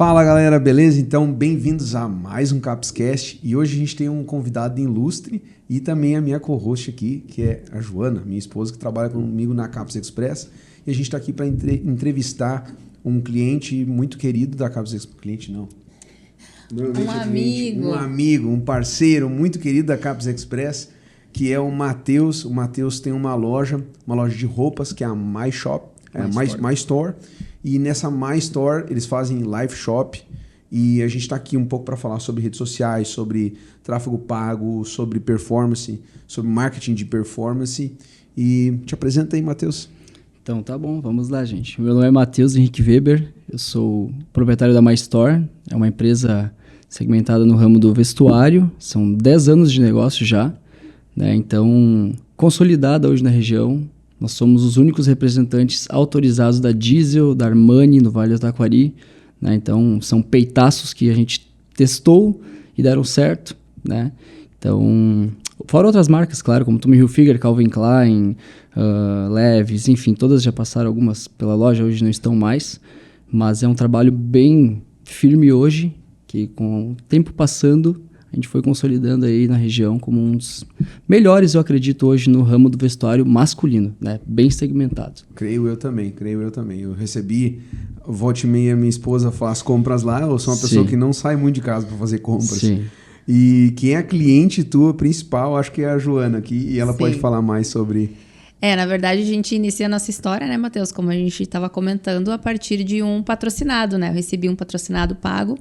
Fala galera, beleza? Então, bem-vindos a mais um Capscast e hoje a gente tem um convidado ilustre e também a minha co-host aqui, que é a Joana, minha esposa, que trabalha comigo na Caps Express, e a gente está aqui para entrevistar um cliente muito querido da Caps Express. Cliente não. Um amigo, um parceiro muito querido da Caps Express, que é o Matheus. O Matheus tem uma loja de roupas, que é a My Shop, My Store. E nessa My Store eles fazem live shop e a gente está aqui um pouco para falar sobre redes sociais, sobre tráfego pago, sobre performance, sobre marketing de performance. E te apresenta aí, Matheus. Então tá bom, vamos lá, gente. Meu nome é Matheus Henrique Weber, eu sou proprietário da My Store, é uma empresa segmentada no ramo do vestuário, são 10 anos de negócio já, né? Então consolidada hoje na região. Nós somos os únicos representantes autorizados da Diesel, da Armani, no Vale do Taquari, né? Então, são peitaços que a gente testou e deram certo, né? Então, fora outras marcas, claro, como Tommy Hilfiger, Calvin Klein, Levi's, enfim, todas já passaram, algumas pela loja, hoje não estão mais. Mas é um trabalho bem firme hoje, que com o tempo passando, a gente foi consolidando aí na região como um dos melhores, eu acredito, hoje no ramo do vestuário masculino, né? Bem segmentado. Creio eu também. Eu recebi, volta e meia, minha esposa faz compras lá, eu sou uma pessoa que não sai muito de casa para fazer compras. Sim. E quem é a cliente tua principal, acho que é a Joana aqui, e ela pode falar mais sobre... Na verdade, a gente inicia a nossa história, né, Matheus? Como a gente estava comentando, a partir de um patrocinado, né? Eu recebi um patrocinado pago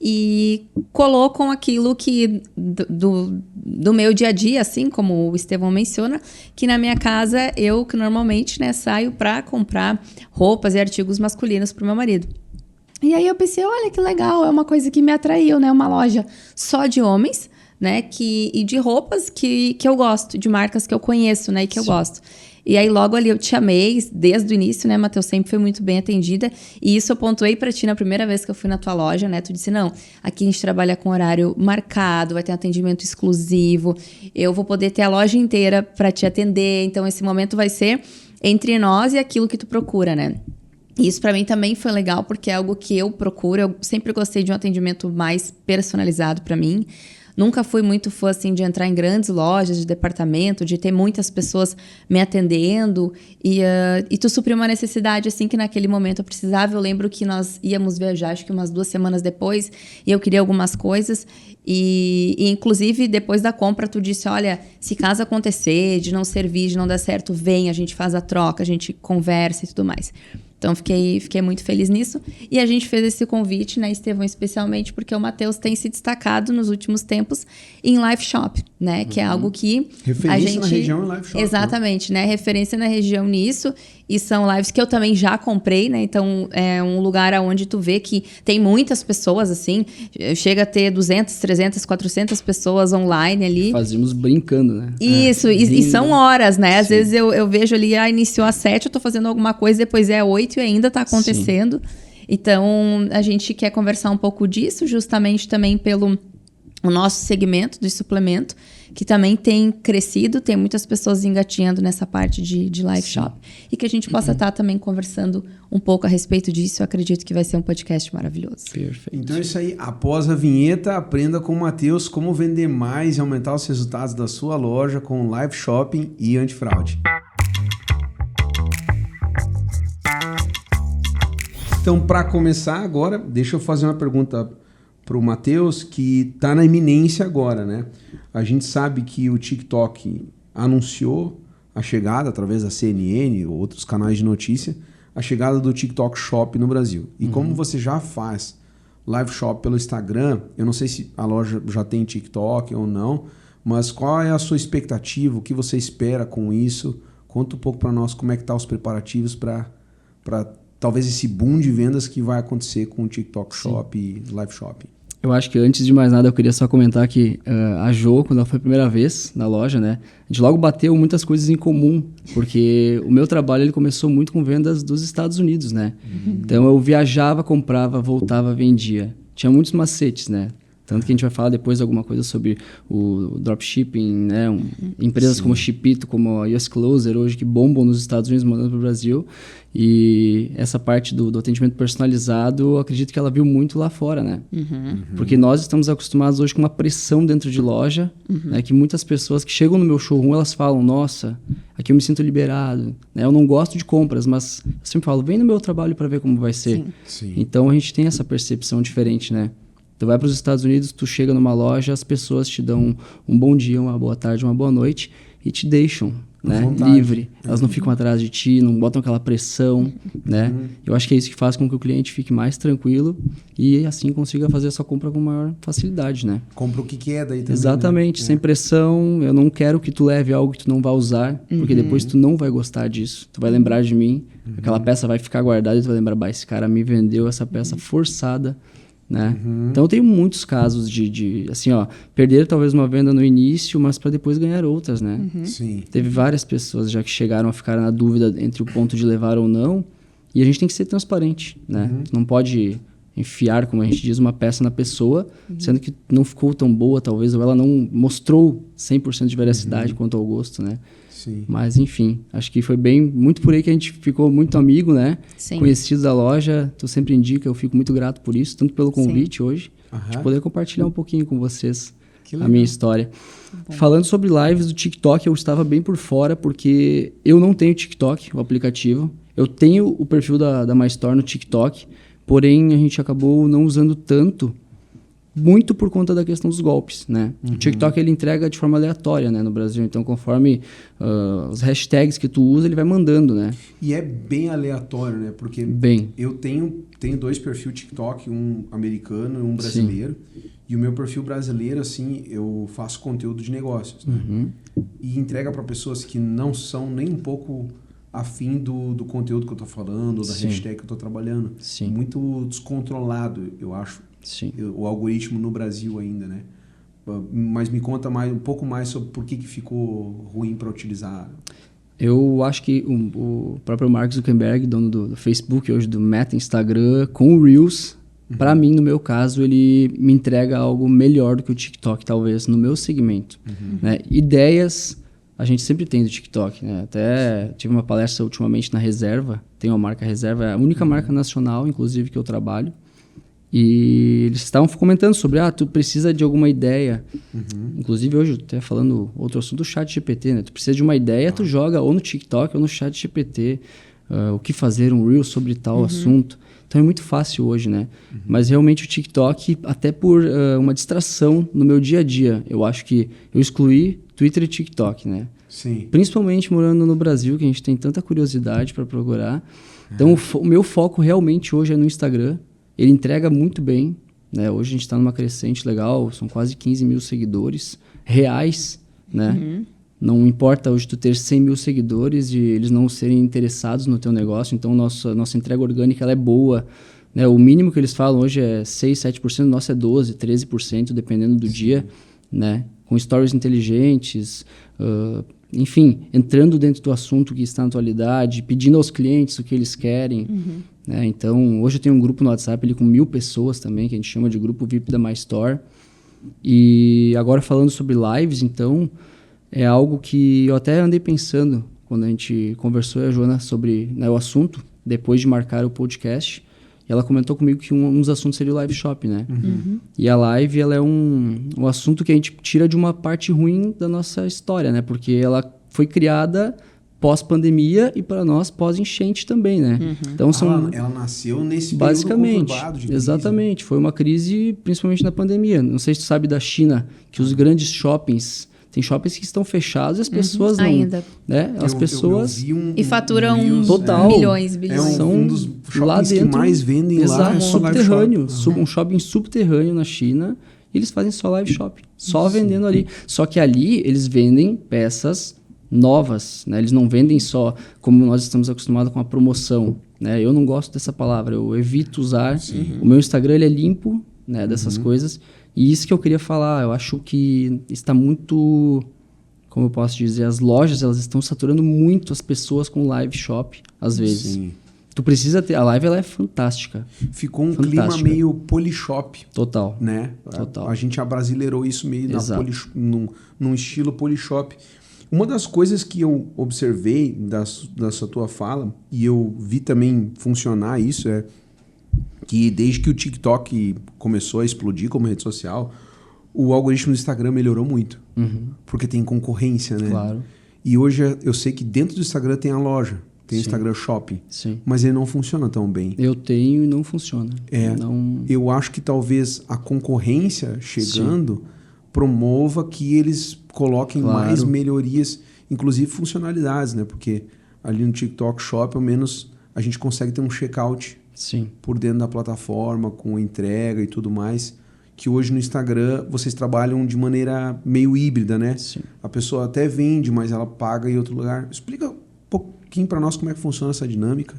e colocam aquilo que do meu dia a dia, assim como o Estevão menciona, que na minha casa eu que normalmente, né, saio para comprar roupas e artigos masculinos para o meu marido. E aí eu pensei, olha que legal, é uma coisa que me atraiu, né, uma loja só de homens, né, e de roupas que eu gosto, de marcas que eu conheço, né, e que eu gosto. E aí, logo ali, eu te amei, desde o início, né, Matheus? Sempre foi muito bem atendida. E isso eu pontuei pra ti na primeira vez que eu fui na tua loja, né? Tu disse, não, aqui a gente trabalha com horário marcado, vai ter um atendimento exclusivo, eu vou poder ter a loja inteira pra te atender. Então, esse momento vai ser entre nós e aquilo que tu procura, né? E isso pra mim também foi legal, porque é algo que eu procuro. Eu sempre gostei de um atendimento mais personalizado pra mim. Nunca fui muito fã, assim, de entrar em grandes lojas de departamento, de ter muitas pessoas me atendendo. E tu supriu uma necessidade, assim, que naquele momento eu precisava. Eu lembro que nós íamos viajar, acho que umas 2 semanas depois, e eu queria algumas coisas. E inclusive, depois da compra, tu disse, olha, se caso acontecer, de não servir, de não dar certo, vem, a gente faz a troca, a gente conversa e tudo mais. Então, fiquei muito feliz nisso. E a gente fez esse convite, né, Estevão, especialmente porque o Matheus tem se destacado nos últimos tempos em live shop, né? Que é algo que referência na região em live shop. Exatamente, né? Referência na região nisso. E são lives que eu também já comprei, né? Então, é um lugar onde tu vê que tem muitas pessoas, assim. Chega a ter 200, 300, 400 pessoas online ali. Fazíamos brincando, né? Isso, e são horas, né? Às vezes eu vejo ali, iniciou às 7, eu tô fazendo alguma coisa, depois é 8 e ainda tá acontecendo. Sim. Então, a gente quer conversar um pouco disso, justamente também pelo o nosso segmento de suplemento, que também tem crescido, tem muitas pessoas engatinhando nessa parte de live shop. E que a gente possa estar também conversando um pouco a respeito disso. Eu acredito que vai ser um podcast maravilhoso. Perfeito. Então é isso aí. Após a vinheta, aprenda com o Matheus como vender mais e aumentar os resultados da sua loja com live shopping e antifraude. Então, para começar agora, deixa eu fazer uma pergunta para o Matheus, que está na iminência agora, né? A gente sabe que o TikTok anunciou a chegada, através da CNN ou outros canais de notícia, a chegada do TikTok Shop no Brasil. E como você já faz live shop pelo Instagram, eu não sei se a loja já tem TikTok ou não, mas qual é a sua expectativa, o que você espera com isso? Conta um pouco para nós como é que tá os preparativos para talvez esse boom de vendas que vai acontecer com o TikTok Shop e live shopping. Eu acho que antes de mais nada eu queria só comentar que a Jo, quando ela foi a primeira vez na loja, né, a gente logo bateu muitas coisas em comum, porque o meu trabalho ele começou muito com vendas dos Estados Unidos, né? Então eu viajava, comprava, voltava, vendia. Tinha muitos macetes, né? Tanto que a gente vai falar depois alguma coisa sobre o dropshipping, né? Empresas como Shipito, como a US Closer hoje, que bombam nos Estados Unidos, mandando para o Brasil. E essa parte do atendimento personalizado, eu acredito que ela viu muito lá fora, né? Porque nós estamos acostumados hoje com uma pressão dentro de loja, né? Que muitas pessoas que chegam no meu showroom, elas falam, nossa, aqui eu me sinto liberado, né? Eu não gosto de compras, mas eu sempre falo, vem no meu trabalho para ver como vai ser. Sim. Então a gente tem essa percepção diferente, né? Tu vai para os Estados Unidos, tu chega numa loja, as pessoas te dão um bom dia, uma boa tarde, uma boa noite e te deixam, né, livre. Elas não ficam atrás de ti, não botam aquela pressão, né? Eu acho que é isso que faz com que o cliente fique mais tranquilo e assim consiga fazer a sua compra com maior facilidade, né? Compra o que quer daí também. Exatamente, né? sem pressão. Eu não quero que tu leve algo que tu não vai usar, porque depois tu não vai gostar disso. Tu vai lembrar de mim, aquela peça vai ficar guardada e tu vai lembrar, bah, esse cara me vendeu essa peça forçada, né? Então eu tenho muitos casos de assim, ó, perder talvez uma venda no início, mas para depois ganhar outras, né? Sim. Teve várias pessoas já que chegaram a ficar na dúvida entre o ponto de levar ou não, e a gente tem que ser transparente, né? Não pode enfiar, como a gente diz, uma peça na pessoa, sendo que não ficou tão boa talvez, ou ela não mostrou 100% de veracidade quanto ao gosto, né? Sim. Mas enfim, acho que foi muito por aí que a gente ficou muito amigo, né? Sim. Conhecidos da loja, tu sempre indica, eu fico muito grato por isso, tanto pelo convite hoje, de poder compartilhar um pouquinho com vocês a minha história. Falando sobre lives do TikTok, eu estava bem por fora, porque eu não tenho TikTok, o aplicativo. Eu tenho o perfil da MyStore no TikTok, porém a gente acabou não usando tanto, muito por conta da questão dos golpes, né? O TikTok ele entrega de forma aleatória, né, no Brasil. Então, conforme os hashtags que tu usa, ele vai mandando, né? E é bem aleatório, né? Porque eu tenho 2 perfis TikTok, um americano e um brasileiro. E o meu perfil brasileiro, assim, eu faço conteúdo de negócios, né? E entrega para pessoas que não são nem um pouco afim do conteúdo que eu tô falando, ou da hashtag que eu tô trabalhando. Muito descontrolado, eu acho. O algoritmo no Brasil ainda, né? Mas me conta um pouco mais sobre por que ficou ruim para utilizar. Eu acho que o próprio Mark Zuckerberg, dono do Facebook, hoje do Meta, Instagram, com o Reels, para mim, no meu caso, ele me entrega algo melhor do que o TikTok, talvez, no meu segmento. Né? Ideias a gente sempre tem do TikTok, né? Até tive uma palestra ultimamente na Reserva, tem uma marca Reserva, é a única marca nacional, inclusive, que eu trabalho. E eles estavam comentando sobre, tu precisa de alguma ideia. Inclusive, hoje, até falando outro assunto, o ChatGPT, né? Tu precisa de uma ideia, tu joga ou no TikTok ou no ChatGPT, o que fazer, um Reel sobre tal assunto. Então, é muito fácil hoje, né? Mas, realmente, o TikTok, até por uma distração no meu dia a dia, eu acho que eu excluí Twitter e TikTok, né? Sim. Principalmente morando no Brasil, que a gente tem tanta curiosidade para procurar. Então, o meu foco realmente hoje é no Instagram. Ele entrega muito bem, né? Hoje a gente está numa crescente legal, são quase 15 mil seguidores reais, né? Não importa hoje tu ter 100 mil seguidores e eles não serem interessados no teu negócio, então nossa entrega orgânica ela é boa, né? O mínimo que eles falam hoje é 6, 7%, nosso é 12, 13%, dependendo do dia, né? Com stories inteligentes, enfim, entrando dentro do assunto que está na atualidade, pedindo aos clientes o que eles querem. Né? Então, hoje eu tenho um grupo no WhatsApp ali, com 1000 pessoas também, que a gente chama de grupo VIP da MyStore. E agora falando sobre lives, então, é algo que eu até andei pensando quando a gente conversou, a Joana, sobre, né, o assunto, depois de marcar o podcast. E ela comentou comigo que um dos assuntos seria o live shop, né? E a live, ela é um assunto que a gente tira de uma parte ruim da nossa história, né? Porque ela foi criada pós-pandemia e para nós pós-enchente também, né? Então ela nasceu nesse basicamente, período conturbado de crise. Exatamente, foi uma crise principalmente na pandemia. Não sei se tu sabe da China, que os grandes shoppings, tem shoppings que estão fechados e as pessoas não, ainda, né? As pessoas e faturam total, milhões, bilhões. São um dos lá shoppings dentro, que mais vendem lá, é subterrâneo, um shopping subterrâneo na China. E eles fazem só live shop, só vendendo ali. Só que ali eles vendem peças novas, né? Eles não vendem só como nós estamos acostumados com a promoção, né? Eu não gosto dessa palavra, eu evito usar. O meu Instagram ele é limpo, né, dessas coisas. E isso que eu queria falar, eu acho que está muito, como eu posso dizer, as lojas elas estão saturando muito as pessoas com live shop, às vezes. Tu precisa ter... A live, ela é fantástica. Ficou um Fantástica. clima meio Polishop, Total. né? Total. A gente abrasileirou isso meio Exato. num estilo Polishop. Uma das coisas que eu observei dessa tua fala, e eu vi também funcionar isso, é que desde que o TikTok começou a explodir como rede social, o algoritmo do Instagram melhorou muito. Porque tem concorrência, né? Claro. E hoje eu sei que dentro do Instagram tem a loja, tem o Sim. Instagram Shopping, Sim. mas ele não funciona tão bem. Eu tenho e não funciona. Não... Eu acho que talvez a concorrência chegando promova que eles coloquem Claro. mais melhorias, inclusive funcionalidades, né? Porque ali no TikTok Shop, ao menos, a gente consegue ter um checkout Sim. por dentro da plataforma, com entrega e tudo mais, que hoje no Instagram vocês trabalham de maneira meio híbrida, né? Sim. A pessoa até vende, mas ela paga em outro lugar. Explica um pouquinho para nós como é que funciona essa dinâmica.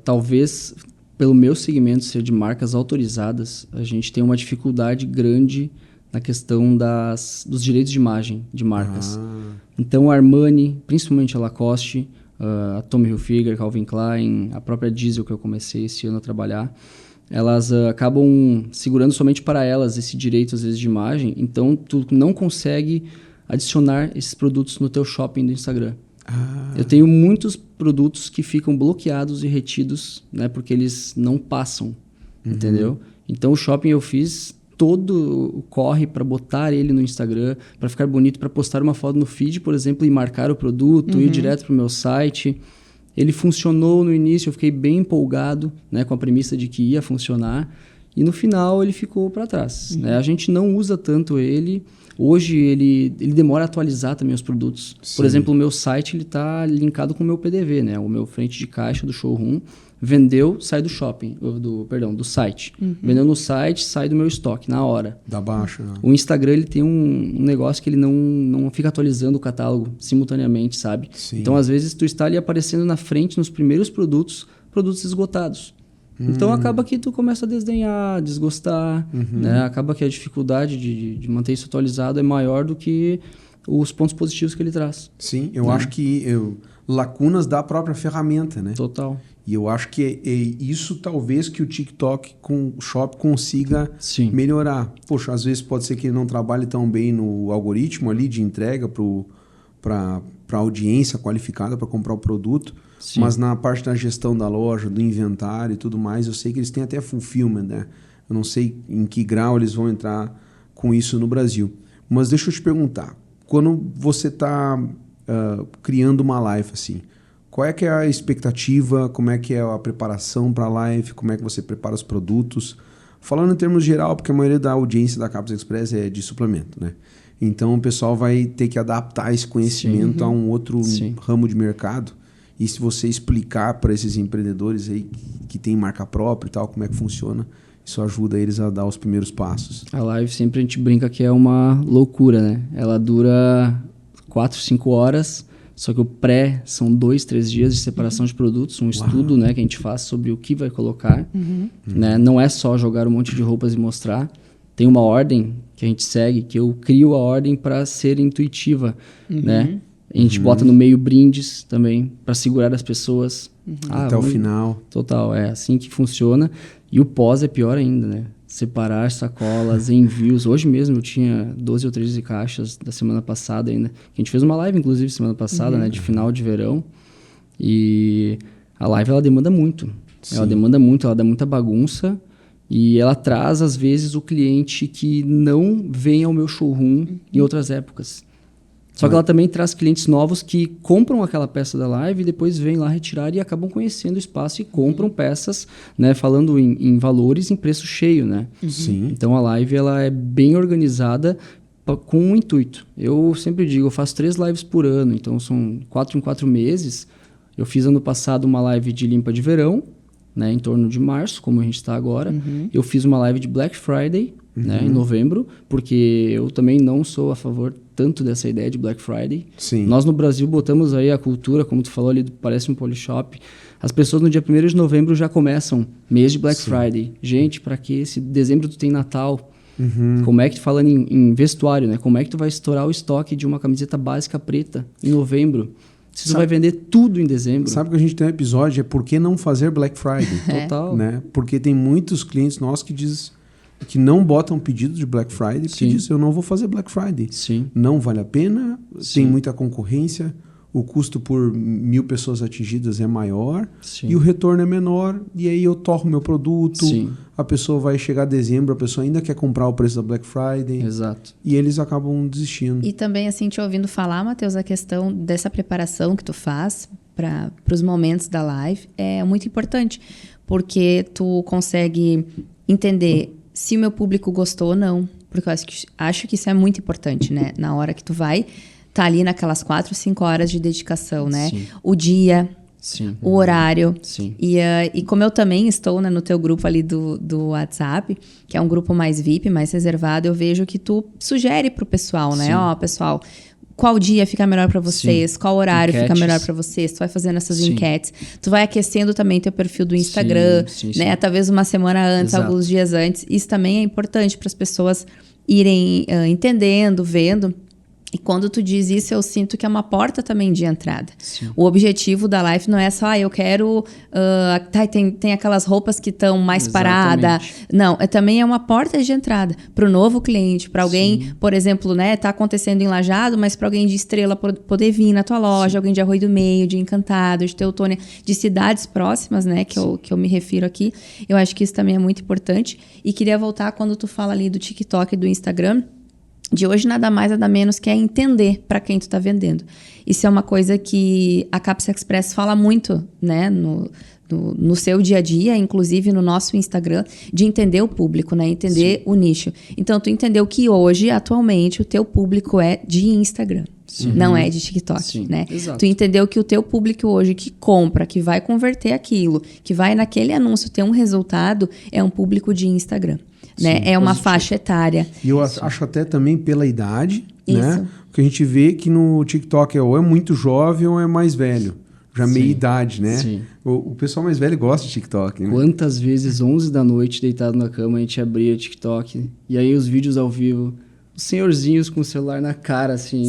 Talvez, pelo meu segmento ser de marcas autorizadas, a gente tem uma dificuldade grande na questão dos direitos de imagem de marcas. Então, a Armani, principalmente a Lacoste, a Tommy Hilfiger, Calvin Klein, a própria Diesel que eu comecei esse ano a trabalhar, elas acabam segurando somente para elas esse direito, às vezes, de imagem. Então, tu não consegue adicionar esses produtos no teu shopping do Instagram. Eu tenho muitos produtos que ficam bloqueados e retidos, né, porque eles não passam, entendeu? Então, o shopping eu fiz todo o corre para botar ele no Instagram, para ficar bonito, para postar uma foto no feed, por exemplo, e marcar o produto, ir direto para o meu site. Ele funcionou no início, eu fiquei bem empolgado, né, com a premissa de que ia funcionar, e no final ele ficou para trás. Né? A gente não usa tanto ele. Hoje ele demora a atualizar também os produtos. Sim. Por exemplo, o meu site está linkado com o meu PDV, né? O meu frente de caixa do showroom. Vendeu, sai do shopping, do site. Vendeu no site, sai do meu estoque, na hora. Da baixa. O Instagram ele tem um negócio que ele não fica atualizando o catálogo simultaneamente, sabe? Sim. Então, às vezes, tu está ali aparecendo na frente nos primeiros produtos esgotados. Então, acaba que tu começa a desdenhar, desgostar, né? Acaba que a dificuldade de manter isso atualizado é maior do que os pontos positivos que ele traz. Sim, eu acho que lacunas da própria ferramenta, né? Total. E eu acho que é isso talvez que o TikTok com o Shop consiga melhorar. Poxa, às vezes pode ser que ele não trabalhe tão bem no algoritmo ali de entrega para a audiência qualificada para comprar o produto, mas na parte da gestão da loja, do inventário e tudo mais, eu sei que eles têm até fulfillment, né? Eu não sei em que grau eles vão entrar com isso no Brasil. Mas deixa eu te perguntar, quando você está criando uma live assim, qual é que é a expectativa, como é que é a preparação para a live, como é que você prepara os produtos? Falando em termos geral, porque a maioria da audiência da Campus Express é de suplemento, né? Então o pessoal vai ter que adaptar esse conhecimento a um outro ramo de mercado. E se você explicar para esses empreendedores aí que tem marca própria e tal, como é que funciona, isso ajuda eles a dar os primeiros passos. A live sempre a gente brinca que é uma loucura, né? Ela dura 4, 5 horas, só que o pré são 2, 3 dias de separação de produtos, um estudo, né, que a gente faz sobre o que vai colocar. Né? Não é só jogar um monte de roupas e mostrar. Tem uma ordem que a gente segue, que eu crio a ordem para ser intuitiva, né? A gente bota no meio brindes também, para segurar as pessoas. Até o final. Total, é assim que funciona. E o pós é pior ainda, né? Separar sacolas, envios. Hoje mesmo eu tinha 12 ou 13 caixas da semana passada ainda. A gente fez uma live, inclusive, semana passada, né? De final de verão. E a live, ela demanda muito. Ela demanda muito, ela dá muita bagunça. E ela traz, às vezes, o cliente que não vem ao meu showroom em outras épocas. Só que ela também traz clientes novos que compram aquela peça da live e depois vêm lá retirar e acabam conhecendo o espaço e compram peças, né, falando em valores em preço cheio, né? Sim. Então a live ela é bem organizada com um intuito. Eu sempre digo, eu faço 3 lives por ano, então são 4 em 4 meses. Eu fiz ano passado uma live de limpa de verão, né, em torno de março, como a gente está agora. Eu fiz uma live de Black Friday, né, em novembro, porque eu também não sou a favor tanto dessa ideia de Black Friday. Sim. Nós no Brasil botamos aí a cultura, como tu falou ali, parece um Polishop. As pessoas no dia 1º de novembro já começam mês de Black Friday. Gente, para que esse dezembro tu tem Natal? Como é que tu falando em vestuário, né? Como é que tu vai estourar o estoque de uma camiseta básica preta em novembro? Você vai vender tudo em dezembro. Sabe que a gente tem um episódio, é por que não fazer Black Friday? Total. Né? Porque tem muitos clientes nossos que dizem que não botam pedido de Black Friday, porque dizem, eu não vou fazer Black Friday. Sim. Não vale a pena, Sim. tem muita concorrência, o custo por 1.000 pessoas atingidas é maior, Sim. e o retorno é menor, e aí eu torro meu produto, Sim. a pessoa vai chegar a dezembro, a pessoa ainda quer comprar o preço da Black Friday, Exato. e eles acabam desistindo. E também, assim, te ouvindo falar, Matheus, a questão dessa preparação que tu faz para os momentos da live é muito importante, porque tu consegue entender se o meu público gostou ou não, porque eu acho que isso é muito importante, né? Na hora que tu vai tá ali naquelas 4, 5 horas de dedicação, né? Sim. O dia, Sim. o horário. Sim. E como eu também estou, né, no teu grupo ali do WhatsApp, que é um grupo mais VIP, mais reservado, eu vejo que tu sugere pro pessoal, né? Sim. Ó, pessoal, qual dia fica melhor para vocês? Sim. Qual horário Enquetes. fica melhor para vocês? Tu vai fazendo essas Sim. enquetes. Tu vai aquecendo também teu perfil do Instagram, Sim, né? sim. Talvez uma semana antes, Exato. alguns dias antes. Isso também é importante para as pessoas irem entendendo, vendo. E quando tu diz isso, eu sinto que é uma porta também de entrada. Sim. O objetivo da live não é só, eu quero... tem aquelas roupas que estão mais Exatamente. paradas. Não, também é uma porta de entrada para o novo cliente, para alguém, por exemplo, né, tá acontecendo em Lajeado, mas para alguém de Estrela poder vir na tua loja, alguém de Arroio do Meio, de Encantado, de Teutônia, de cidades próximas, né, que eu me refiro aqui. Eu acho que isso também é muito importante. E queria voltar quando tu fala ali do TikTok e do Instagram, de hoje nada mais, nada menos que é entender para quem tu está vendendo. Isso é uma coisa que a Capsa Express fala muito, né, no seu dia a dia, inclusive no nosso Instagram, de entender o público, né, entender o nicho. Então, tu entendeu que hoje, atualmente, o teu público é de Instagram. Sim. Não é de TikTok, Sim, né? exato. Tu entendeu que o teu público hoje que compra, que vai converter aquilo, que vai naquele anúncio ter um resultado, é um público de Instagram, né? É uma faixa etária. E eu acho até também pela idade, Isso. né? Porque a gente vê que no TikTok ou é muito jovem ou é mais velho. Já Sim. meia idade, né? Sim. O pessoal mais velho gosta de TikTok, né? Quantas vezes, 11 da noite, deitado na cama, a gente abria TikTok, e aí os vídeos ao vivo, os senhorzinhos com o celular na cara, assim,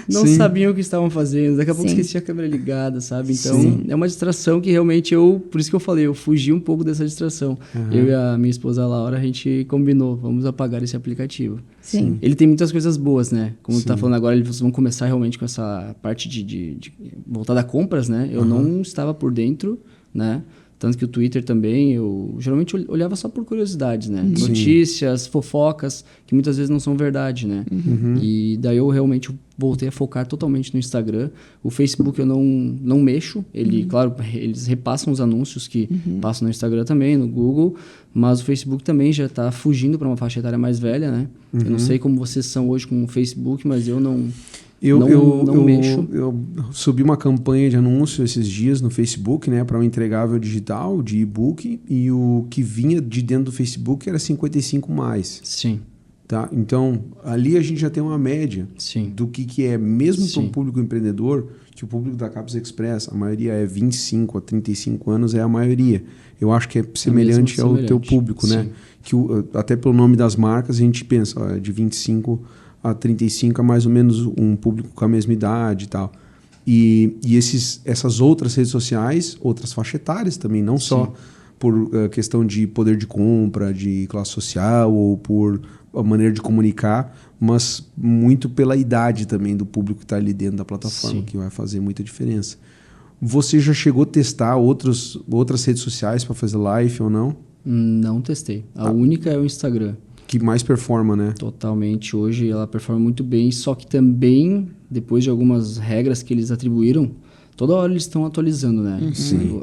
não Sim. sabiam o que estavam fazendo, daqui a pouco Sim. esquecia a câmera ligada, sabe? Então, Sim. é uma distração que realmente por isso que eu falei, eu fugi um pouco dessa distração. Eu e a minha esposa Laura, a gente combinou, vamos apagar esse aplicativo. Sim. Ele tem muitas coisas boas, né? Como tu tá falando agora, eles vão começar realmente com essa parte de voltada a compras, né? Eu não estava por dentro, né? Tanto que o Twitter também, eu geralmente olhava só por curiosidades, né? Sim. Notícias, fofocas, que muitas vezes não são verdade, né? E daí eu realmente voltei a focar totalmente no Instagram. O Facebook eu não mexo. Claro, eles repassam os anúncios que passam no Instagram também, no Google, mas o Facebook também já está fugindo para uma faixa etária mais velha, né? Eu não sei como vocês são hoje com o Facebook, mas eu não... não mexo. Eu subi uma campanha de anúncio esses dias no Facebook, né, para um entregável digital de e-book, e o que vinha de dentro do Facebook era 55 mais. Sim. Tá? Então, ali a gente já tem uma média Sim. do que é, mesmo para o Sim. público empreendedor, que o público da Capsa Express, a maioria é 25 a 35 anos, é a maioria. Eu acho que é semelhante ao teu público, né? Sim. Que até pelo nome das marcas, a gente pensa, ó, de 25 a 35 é mais ou menos um público com a mesma idade e tal. E essas outras redes sociais, outras faixas etárias também, não só por questão de poder de compra, de classe social ou por a maneira de comunicar, mas muito pela idade também do público que está ali dentro da plataforma, que vai fazer muita diferença. Você já chegou a testar outras redes sociais para fazer live ou não? Não testei. A única é o Instagram. Que mais performa, né? Totalmente. Hoje ela performa muito bem, só que também, depois de algumas regras que eles atribuíram, toda hora eles estão atualizando, né?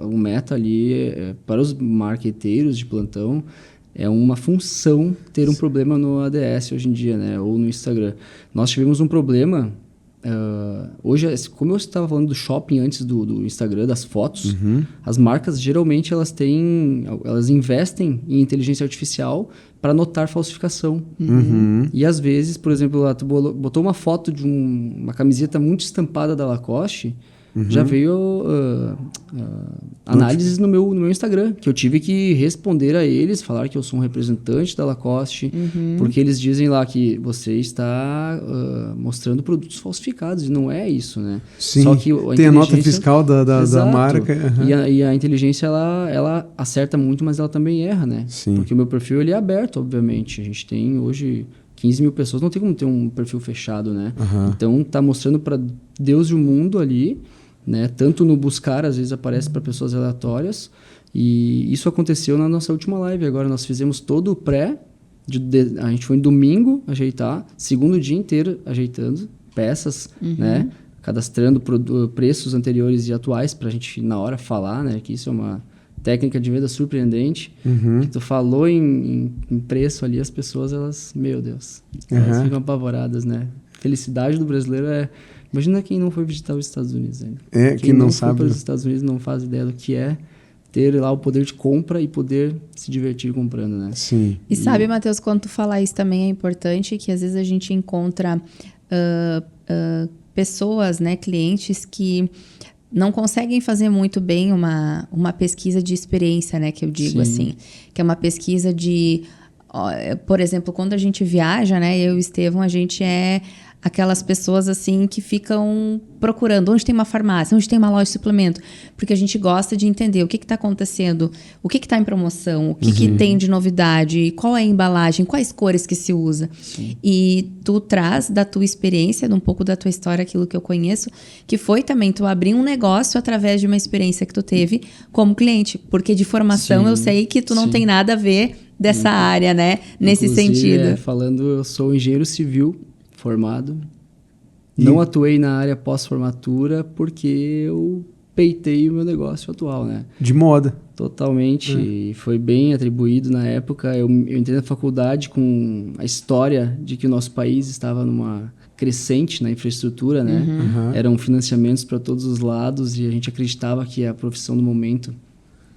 O meta ali, para os marqueteiros de plantão, é uma função ter um problema no ADS hoje em dia, né? Ou no Instagram. Nós tivemos um problema... hoje, como eu estava falando do shopping antes do Instagram, das fotos, as marcas geralmente elas investem em inteligência artificial para notar falsificação. E às vezes, por exemplo, tu botou uma foto de uma camiseta muito estampada da Lacoste, já veio análises no meu Instagram, que eu tive que responder a eles, falar que eu sou um representante da Lacoste, porque eles dizem lá que você está mostrando produtos falsificados, e não é isso, né? Sim, Só que tem a nota fiscal da marca. E a inteligência, ela acerta muito, mas ela também erra, né? Sim. Porque o meu perfil, ele é aberto, obviamente. A gente tem hoje 15 mil pessoas, não tem como ter um perfil fechado, né? Então, tá mostrando para Deus e o mundo ali, né? Tanto no buscar, às vezes aparece para pessoas aleatórias. E isso aconteceu na nossa última live. Agora, nós fizemos todo o pré. A gente foi em domingo ajeitar, segundo dia inteiro ajeitando peças, né? Cadastrando preços anteriores e atuais para a gente, na hora, falar, né? Que isso é uma técnica de venda surpreendente. Que tu falou em preço ali, as pessoas, elas, meu Deus, elas ficam apavoradas, né? Felicidade do brasileiro é... Imagina quem não foi visitar os Estados Unidos ainda. Quem não sabe. Quem para os Estados Unidos não faz ideia do que é ter lá o poder de compra e poder se divertir comprando, né? Sim. E sabe, Matheus, quando tu falar isso também é importante, que às vezes a gente encontra pessoas, né, clientes que não conseguem fazer muito bem uma pesquisa de experiência, né, que eu digo assim, que é uma pesquisa de, por exemplo, quando a gente viaja, né, eu e o Estevão, a gente é aquelas pessoas assim que ficam procurando onde tem uma farmácia, onde tem uma loja de suplemento, porque a gente gosta de entender o que está acontecendo, o que está em promoção, o que tem de novidade, qual é a embalagem, quais cores que se usa. Sim. E tu traz da tua experiência, de um pouco da tua história, aquilo que eu conheço, que foi também tu abrir um negócio através de uma experiência que tu teve como cliente, porque de formação eu sei que tu não tem nada a ver dessa área, né? Nesse sentido. Falando, eu sou engenheiro civil formado. Não atuei na área pós-formatura porque eu peitei o meu negócio atual, né? De moda. Totalmente. E foi bem atribuído na época. Eu entrei na faculdade com a história de que o nosso país estava numa crescente na infraestrutura, né? Eram financiamentos para todos os lados e a gente acreditava que a profissão do momento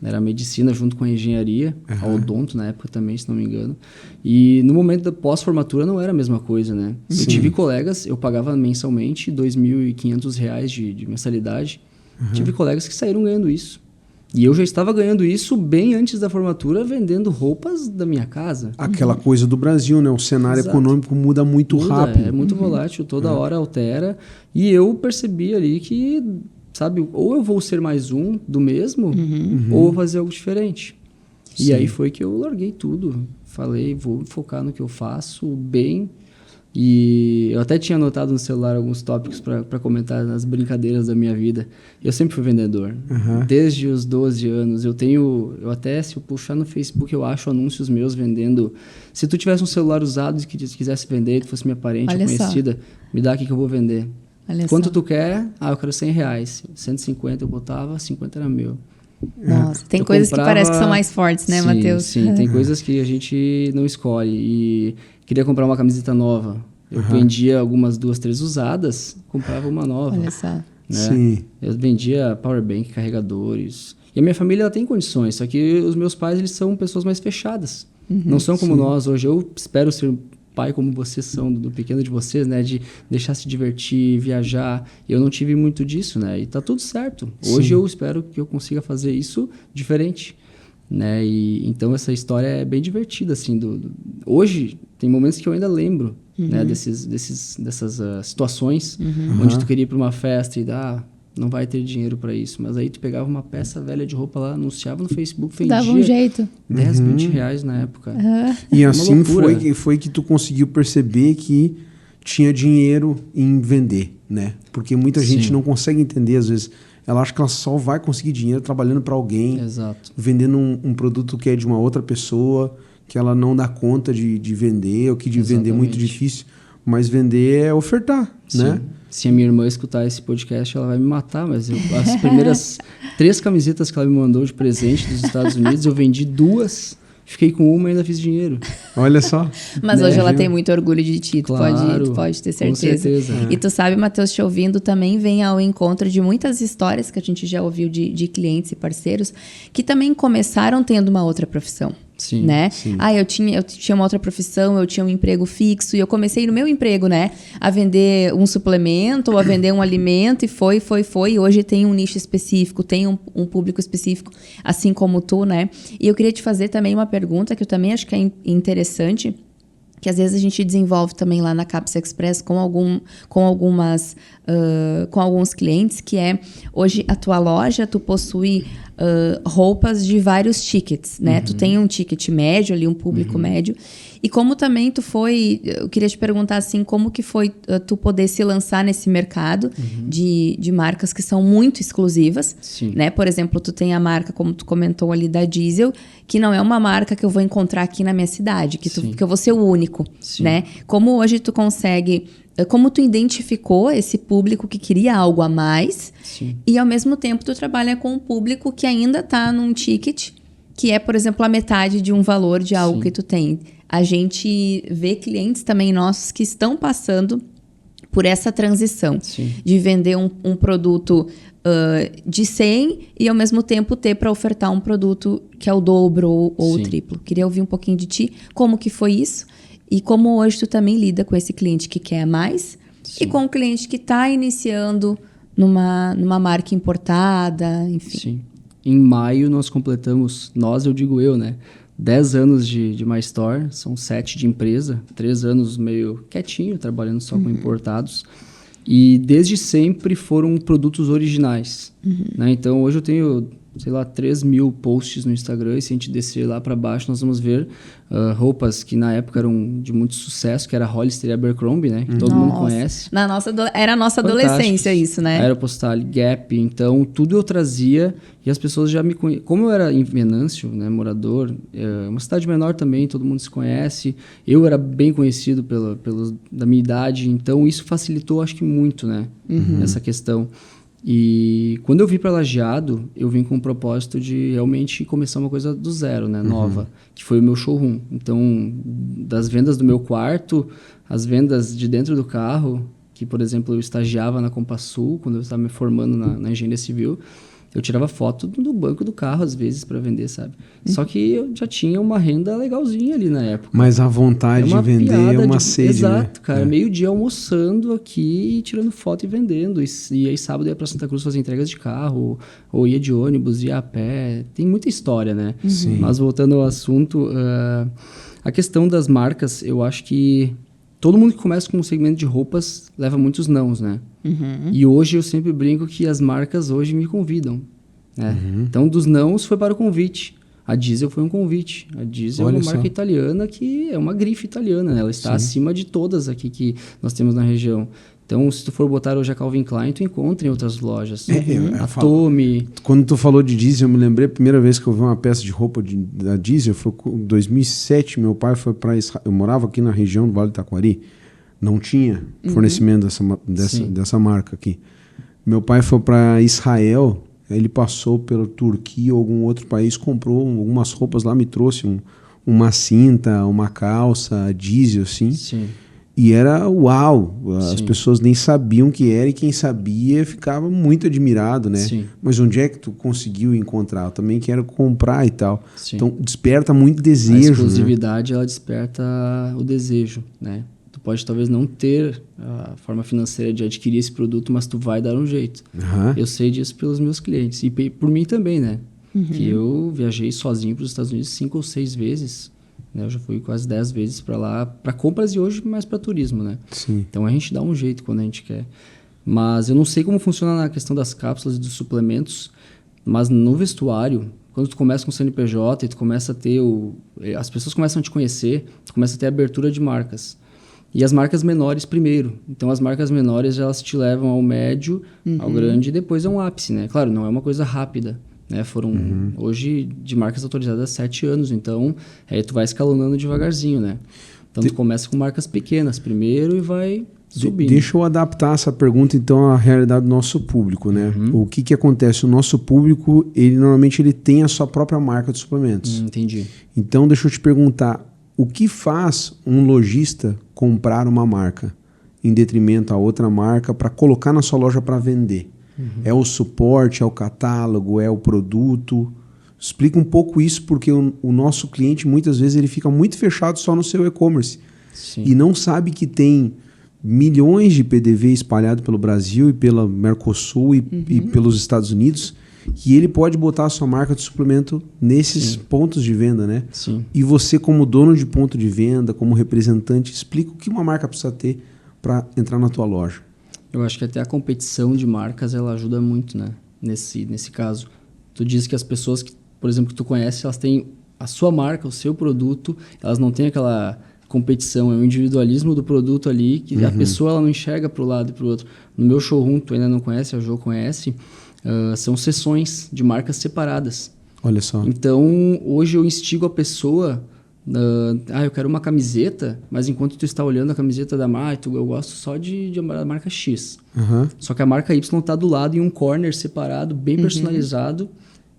era a medicina junto com a engenharia, a odonto na época também, se não me engano. E no momento da pós-formatura não era a mesma coisa, né? Eu tive colegas, eu pagava mensalmente R$ 2.500 de mensalidade. Tive colegas que saíram ganhando isso. E eu já estava ganhando isso bem antes da formatura, vendendo roupas da minha casa. Aquela coisa do Brasil, né? O cenário econômico muda muito rápido. É muito volátil, toda hora altera. E eu percebi ali que... Sabe, ou eu vou ser mais um do mesmo, ou vou fazer algo diferente. E aí foi que eu larguei tudo. Falei, vou focar no que eu faço bem. E eu até tinha anotado no celular alguns tópicos para comentar nas brincadeiras da minha vida. Eu sempre fui vendedor. Desde os 12 anos. Eu até, se eu puxar no Facebook, eu acho anúncios meus vendendo. Se tu tivesse um celular usado e quisesse vender, tu fosse minha parente ou conhecida, me dá aqui que eu vou vender. Quanto tu quer? Eu quero R$100. 150 eu botava, 50 era meu. Nossa, tem coisas que parece que são mais fortes, né, Matheus? Sim, tem coisas que a gente não escolhe. E queria comprar uma camiseta nova. Eu vendia algumas 2, 3 usadas, comprava uma nova. Olha só. Né? Sim. Eu vendia powerbank, carregadores. E a minha família ela tem condições, só que os meus pais eles são pessoas mais fechadas. Não são como nós hoje. Eu espero ser pai como vocês são, do pequeno de vocês, né? De deixar se divertir, viajar. Eu não tive muito disso, né? E tá tudo certo. Hoje eu espero que eu consiga fazer isso diferente, né? E então essa história é bem divertida, assim. Hoje tem momentos que eu ainda lembro, né? Dessas situações onde tu queria ir para uma festa e não vai ter dinheiro para isso. Mas aí tu pegava uma peça velha de roupa lá, anunciava no Facebook, vendia. Dava um jeito. 10, 20 reais na época. E assim foi que tu conseguiu perceber que tinha dinheiro em vender, né? Porque muita gente não consegue entender, às vezes. Ela acha que ela só vai conseguir dinheiro trabalhando para alguém. Exato. Vendendo um produto que é de uma outra pessoa, que ela não dá conta de vender, ou que de vender é muito difícil. Mas vender é ofertar, né? Se a minha irmã escutar esse podcast, ela vai me matar, mas as primeiras 3 camisetas que ela me mandou de presente dos Estados Unidos, eu vendi 2, fiquei com uma e ainda fiz dinheiro. Olha só. Mas hoje ela tem muito orgulho de ti, Claro, tu pode ter certeza. Com certeza. E tu sabe, Matheus, te ouvindo também vem ao encontro de muitas histórias que a gente já ouviu de clientes e parceiros que também começaram tendo uma outra profissão. Sim, né? sim. Eu tinha uma outra profissão, eu tinha um emprego fixo e eu comecei no meu emprego, né? A vender um suplemento ou a vender um alimento e foi. E hoje tem um nicho específico, tem um público específico, assim como tu, né? E eu queria te fazer também uma pergunta que eu também acho que é interessante, que às vezes a gente desenvolve também lá na Caps Express com alguns clientes, que é, hoje a tua loja, tu possui roupas de vários tickets, né? Tu tem um ticket médio ali, um público médio. E como também eu queria te perguntar assim, como que foi tu poder se lançar nesse mercado de marcas que são muito exclusivas, Sim. né? Por exemplo, tu tem a marca, como tu comentou ali, da Diesel, que não é uma marca que eu vou encontrar aqui na minha cidade, que eu vou ser o único, Sim. né? Como hoje tu consegue... Como tu identificou esse público que queria algo a mais, Sim. e ao mesmo tempo tu trabalha com um público que ainda está num ticket, que é, por exemplo, a metade de um valor de algo que tu tem. A gente vê clientes também nossos que estão passando por essa transição de vender um produto de 100 e ao mesmo tempo ter para ofertar um produto que é o dobro ou o triplo. Queria ouvir um pouquinho de ti, como que foi isso? E como hoje tu também lida com esse cliente que quer mais e com o cliente que está iniciando numa marca importada, enfim. Sim. Em maio nós completamos, eu digo eu, né? 10 anos de My Store, são 7 de empresa, 3 anos meio quietinho, trabalhando só com importados. E desde sempre foram produtos originais. Né? Então hoje eu tenho, 3 mil posts no Instagram, e se a gente descer lá para baixo, nós vamos ver roupas que na época eram de muito sucesso, que era Hollister e Abercrombie, né? Que todo mundo conhece. Era a nossa adolescência isso, né? Aeropostale, Gap, então tudo eu trazia e as pessoas já me conheciam. Como eu era em Venâncio, né, morador, uma cidade menor também, todo mundo se conhece, eu era bem conhecido da minha idade, então isso facilitou, acho que muito, né? Essa questão. E quando eu vim para Lajeado, eu vim com o propósito de realmente começar uma coisa do zero, né, nova, que foi o meu showroom. Então, das vendas do meu quarto, as vendas de dentro do carro, que, por exemplo, eu estagiava na Compassul, quando eu estava me formando na engenharia civil, eu tirava foto do banco do carro, às vezes, para vender, sabe? Só que eu já tinha uma renda legalzinha ali na época. Mas a vontade de vender é uma sede, exato, né? cara. Meio-dia almoçando aqui, tirando foto e vendendo. E aí sábado eu ia para Santa Cruz fazer entregas de carro, ou ia de ônibus, ia a pé. Tem muita história, né? Sim. Mas voltando ao assunto, a questão das marcas, eu acho que todo mundo que começa com um segmento de roupas leva muitos nãos, né? E hoje eu sempre brinco que as marcas hoje me convidam, né? Então, dos nãos foi para o convite. A Diesel foi um convite. A Diesel é uma marca italiana que é uma grife italiana, né? Ela está acima de todas aqui que nós temos na região. Então, se tu for botar hoje a Calvin Klein, tu encontra em outras lojas. A Tommy. Quando tu falou de Diesel, eu me lembrei, a primeira vez que eu vi uma peça de roupa da Diesel foi em 2007. Meu pai foi para Israel. Eu morava aqui na região do Vale do Taquari. Não tinha fornecimento dessa marca aqui. Meu pai foi para Israel, ele passou pela Turquia ou algum outro país, comprou algumas roupas lá, me trouxe uma cinta, uma calça, diesel, assim. Sim. E era uau, as pessoas nem sabiam o que era, e quem sabia ficava muito admirado, né? Sim. Mas onde é que tu conseguiu encontrar? Eu também quero comprar e tal. Sim. Então desperta muito desejo. A exclusividade, ela desperta o desejo, né? Tu pode talvez não ter a forma financeira de adquirir esse produto, mas tu vai dar um jeito. Eu sei disso pelos meus clientes. E por mim também, né? Que eu viajei sozinho para os Estados Unidos 5 ou 6 vezes. Né? Eu já fui quase 10 vezes para lá, para compras e hoje mais para turismo, né? Sim. Então a gente dá um jeito quando a gente quer. Mas eu não sei como funciona na questão das cápsulas e dos suplementos, mas no vestuário, quando tu começa com o CNPJ e tu começa a ter as pessoas começam a te conhecer, tu começa a ter abertura de marcas. E as marcas menores primeiro. Então, as marcas menores, elas te levam ao médio, ao grande, e depois é um ápice, né? Claro, não é uma coisa rápida, né? Foram, hoje, de marcas autorizadas 7 anos. Então, tu vai escalonando devagarzinho, né? Então, tu começa com marcas pequenas primeiro e vai subindo. Deixa eu adaptar essa pergunta, então, à realidade do nosso público, né? O que acontece? O nosso público, normalmente, ele tem a sua própria marca de suplementos. Entendi. Então, deixa eu te perguntar, o que faz um lojista comprar uma marca em detrimento a outra marca para colocar na sua loja para vender? É o suporte, é o catálogo, é o produto? Explica um pouco isso, porque o nosso cliente, muitas vezes, ele fica muito fechado só no seu e-commerce. Sim. E não sabe que tem milhões de PDV espalhados pelo Brasil e pela Mercosul e pelos Estados Unidos, que ele pode botar a sua marca de suplemento nesses pontos de venda, né? Sim. E você, como dono de ponto de venda, como representante, explica o que uma marca precisa ter para entrar na tua loja. Eu acho que até a competição de marcas, ela ajuda muito, né? Nesse caso. Tu diz que as pessoas, que, por exemplo, que tu conhece, elas têm a sua marca, o seu produto, elas não têm aquela competição, é o individualismo do produto ali, que a pessoa ela não enxerga para o lado e para o outro. No meu showroom, tu ainda não conhece, a Jo conhece, são seções de marcas separadas. Olha só. Então, hoje eu instigo a pessoa, eu quero uma camiseta, mas enquanto tu está olhando a camiseta da marca, eu gosto só de marca X. Só que a marca Y está do lado em um corner separado, bem personalizado,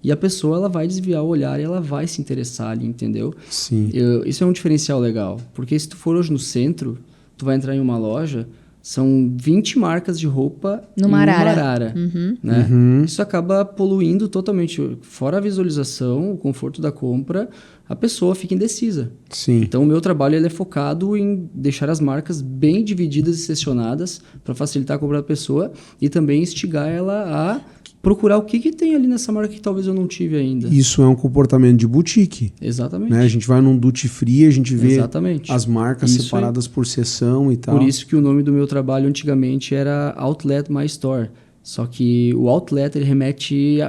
e a pessoa ela vai desviar o olhar e ela vai se interessar ali, entendeu? Sim. Isso é um diferencial legal, porque se tu for hoje no centro, tu vai entrar em uma loja, são 20 marcas de roupa numa arara. Né? Isso acaba poluindo totalmente. Fora a visualização, o conforto da compra, a pessoa fica indecisa. Sim. Então, o meu trabalho ele é focado em deixar as marcas bem divididas e seccionadas para facilitar a compra da pessoa e também instigar ela a procurar o que tem ali nessa marca que talvez eu não tive ainda. Isso é um comportamento de boutique. Exatamente. Né? A gente vai num duty free, a gente vê Exatamente. as marcas Isso separadas por seção e tal. Por isso que o nome do meu trabalho antigamente era Outlet My Store. Só que o outlet ele remete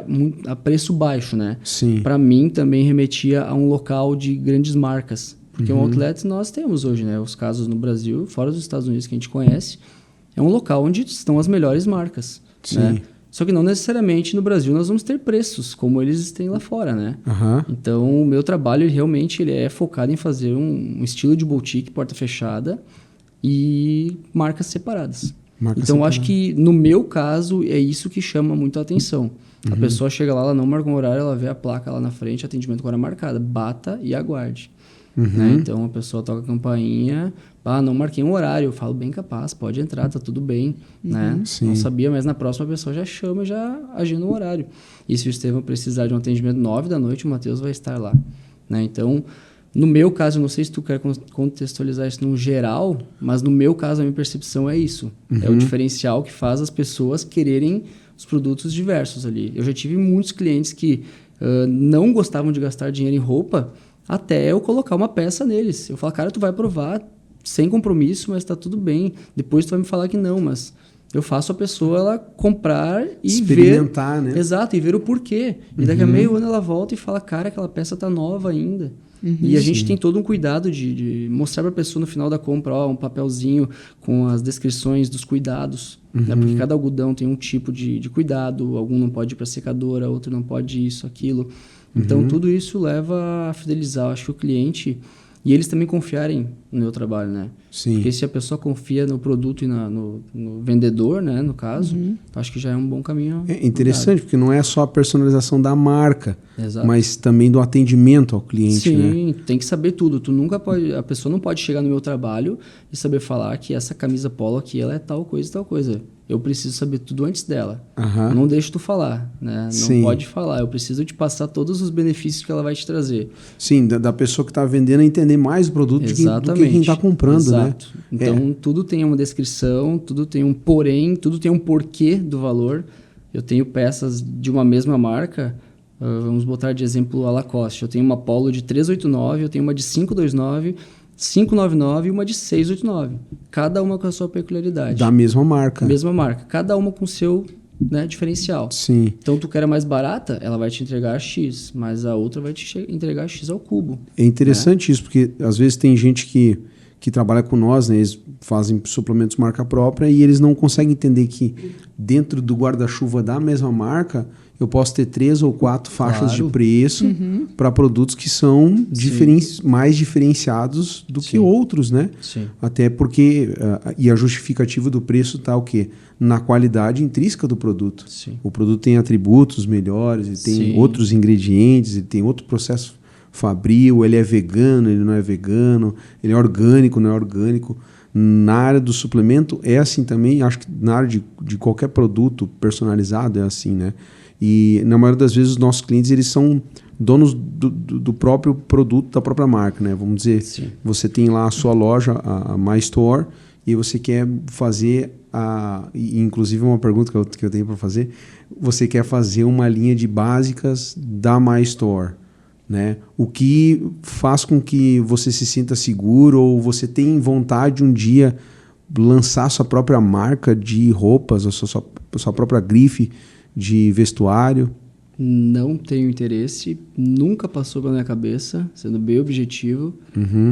a preço baixo, né? Sim. Para mim também remetia a um local de grandes marcas. Porque um outlet nós temos hoje, né? Os casos no Brasil, fora dos Estados Unidos que a gente conhece, é um local onde estão as melhores marcas. Sim. Né? Só que não necessariamente no Brasil nós vamos ter preços como eles têm lá fora, né? Então o meu trabalho ele é focado em fazer um estilo de boutique, porta fechada e marcas separadas. Eu acho que no meu caso é isso que chama muito a atenção. A pessoa chega lá, ela não marca um horário, ela vê a placa lá na frente, atendimento com hora marcada, bata e aguarde. Né? Então a pessoa toca a campainha, não marquei um horário, eu falo bem capaz, pode entrar, tá tudo bem, né? Não sabia, mas na próxima a pessoa já chama, já agindo no horário. E se o Estevão precisar de um atendimento 9 da noite, o Matheus vai estar lá, né? Então, no meu caso, eu não sei se tu quer contextualizar isso no geral, mas no meu caso a minha percepção é isso, é o diferencial que faz as pessoas quererem os produtos diversos ali. Eu já tive muitos clientes que não gostavam de gastar dinheiro em roupa, até eu colocar uma peça neles. Eu falo, cara, tu vai provar sem compromisso, mas tá tudo bem. Depois tu vai me falar que não, mas eu faço a pessoa ela comprar e experimentar, ver... né? Exato, e ver o porquê. E daqui a meio ano ela volta e fala, cara, aquela peça tá nova ainda. E a gente tem todo um cuidado de mostrar para a pessoa no final da compra, um papelzinho com as descrições dos cuidados. Né? Porque cada algodão tem um tipo de cuidado. Algum não pode ir para secadora, outro não pode isso, aquilo. Então, tudo isso leva a fidelizar, acho que o cliente... E eles também confiarem no meu trabalho, né? Sim. Porque se a pessoa confia no produto e no vendedor, né? No caso, acho que já é um bom caminho. É interessante, porque não é só a personalização da marca, Exato. Mas também do atendimento ao cliente, né? Sim, tem que saber tudo. A pessoa não pode chegar no meu trabalho e saber falar que essa camisa polo aqui, ela é tal coisa e tal coisa. Eu preciso saber tudo antes dela. Não deixo tu falar, né? Não pode falar. Eu preciso te passar todos os benefícios que ela vai te trazer. Sim, da pessoa que está vendendo a entender mais o produto do que quem está comprando, Exato. né? Então, tudo tem uma descrição, tudo tem um porém, tudo tem um porquê do valor. Eu tenho peças de uma mesma marca, vamos botar de exemplo a Lacoste. Eu tenho uma Polo de 389, eu tenho uma de 529, 599 e uma de 689. Cada uma com a sua peculiaridade. Da mesma marca. Mesma marca. Cada uma com o seu diferencial. Sim. Então, tu quer a mais barata, ela vai te entregar X, mas a outra vai te entregar X ao cubo. É interessante isso, porque às vezes tem gente que trabalha com nós, né? Eles fazem suplementos marca própria e eles não conseguem entender que dentro do guarda-chuva da mesma marca eu posso ter 3 ou 4 faixas de preço para produtos que são mais diferenciados do que outros, né? Sim. Até porque e a justificativa do preço está o quê? Na qualidade intrínseca do produto. Sim. O produto tem atributos melhores, ele tem outros ingredientes, ele tem outro processo fabril, ele é vegano, ele não é vegano, ele é orgânico, não é orgânico. Na área do suplemento é assim também, acho que na área de qualquer produto personalizado é assim, né? E na maioria das vezes os nossos clientes eles são donos do próprio produto, da própria marca, né? Vamos dizer, Sim. você tem lá a sua loja, a My Store, e você quer fazer inclusive uma pergunta que eu tenho para fazer, você quer fazer uma linha de básicas da My Store, né? O que faz com que você se sinta seguro ou você tem vontade um dia lançar sua própria marca de roupas, ou sua própria grife de vestuário? Não tenho interesse, nunca passou pela minha cabeça, sendo bem objetivo,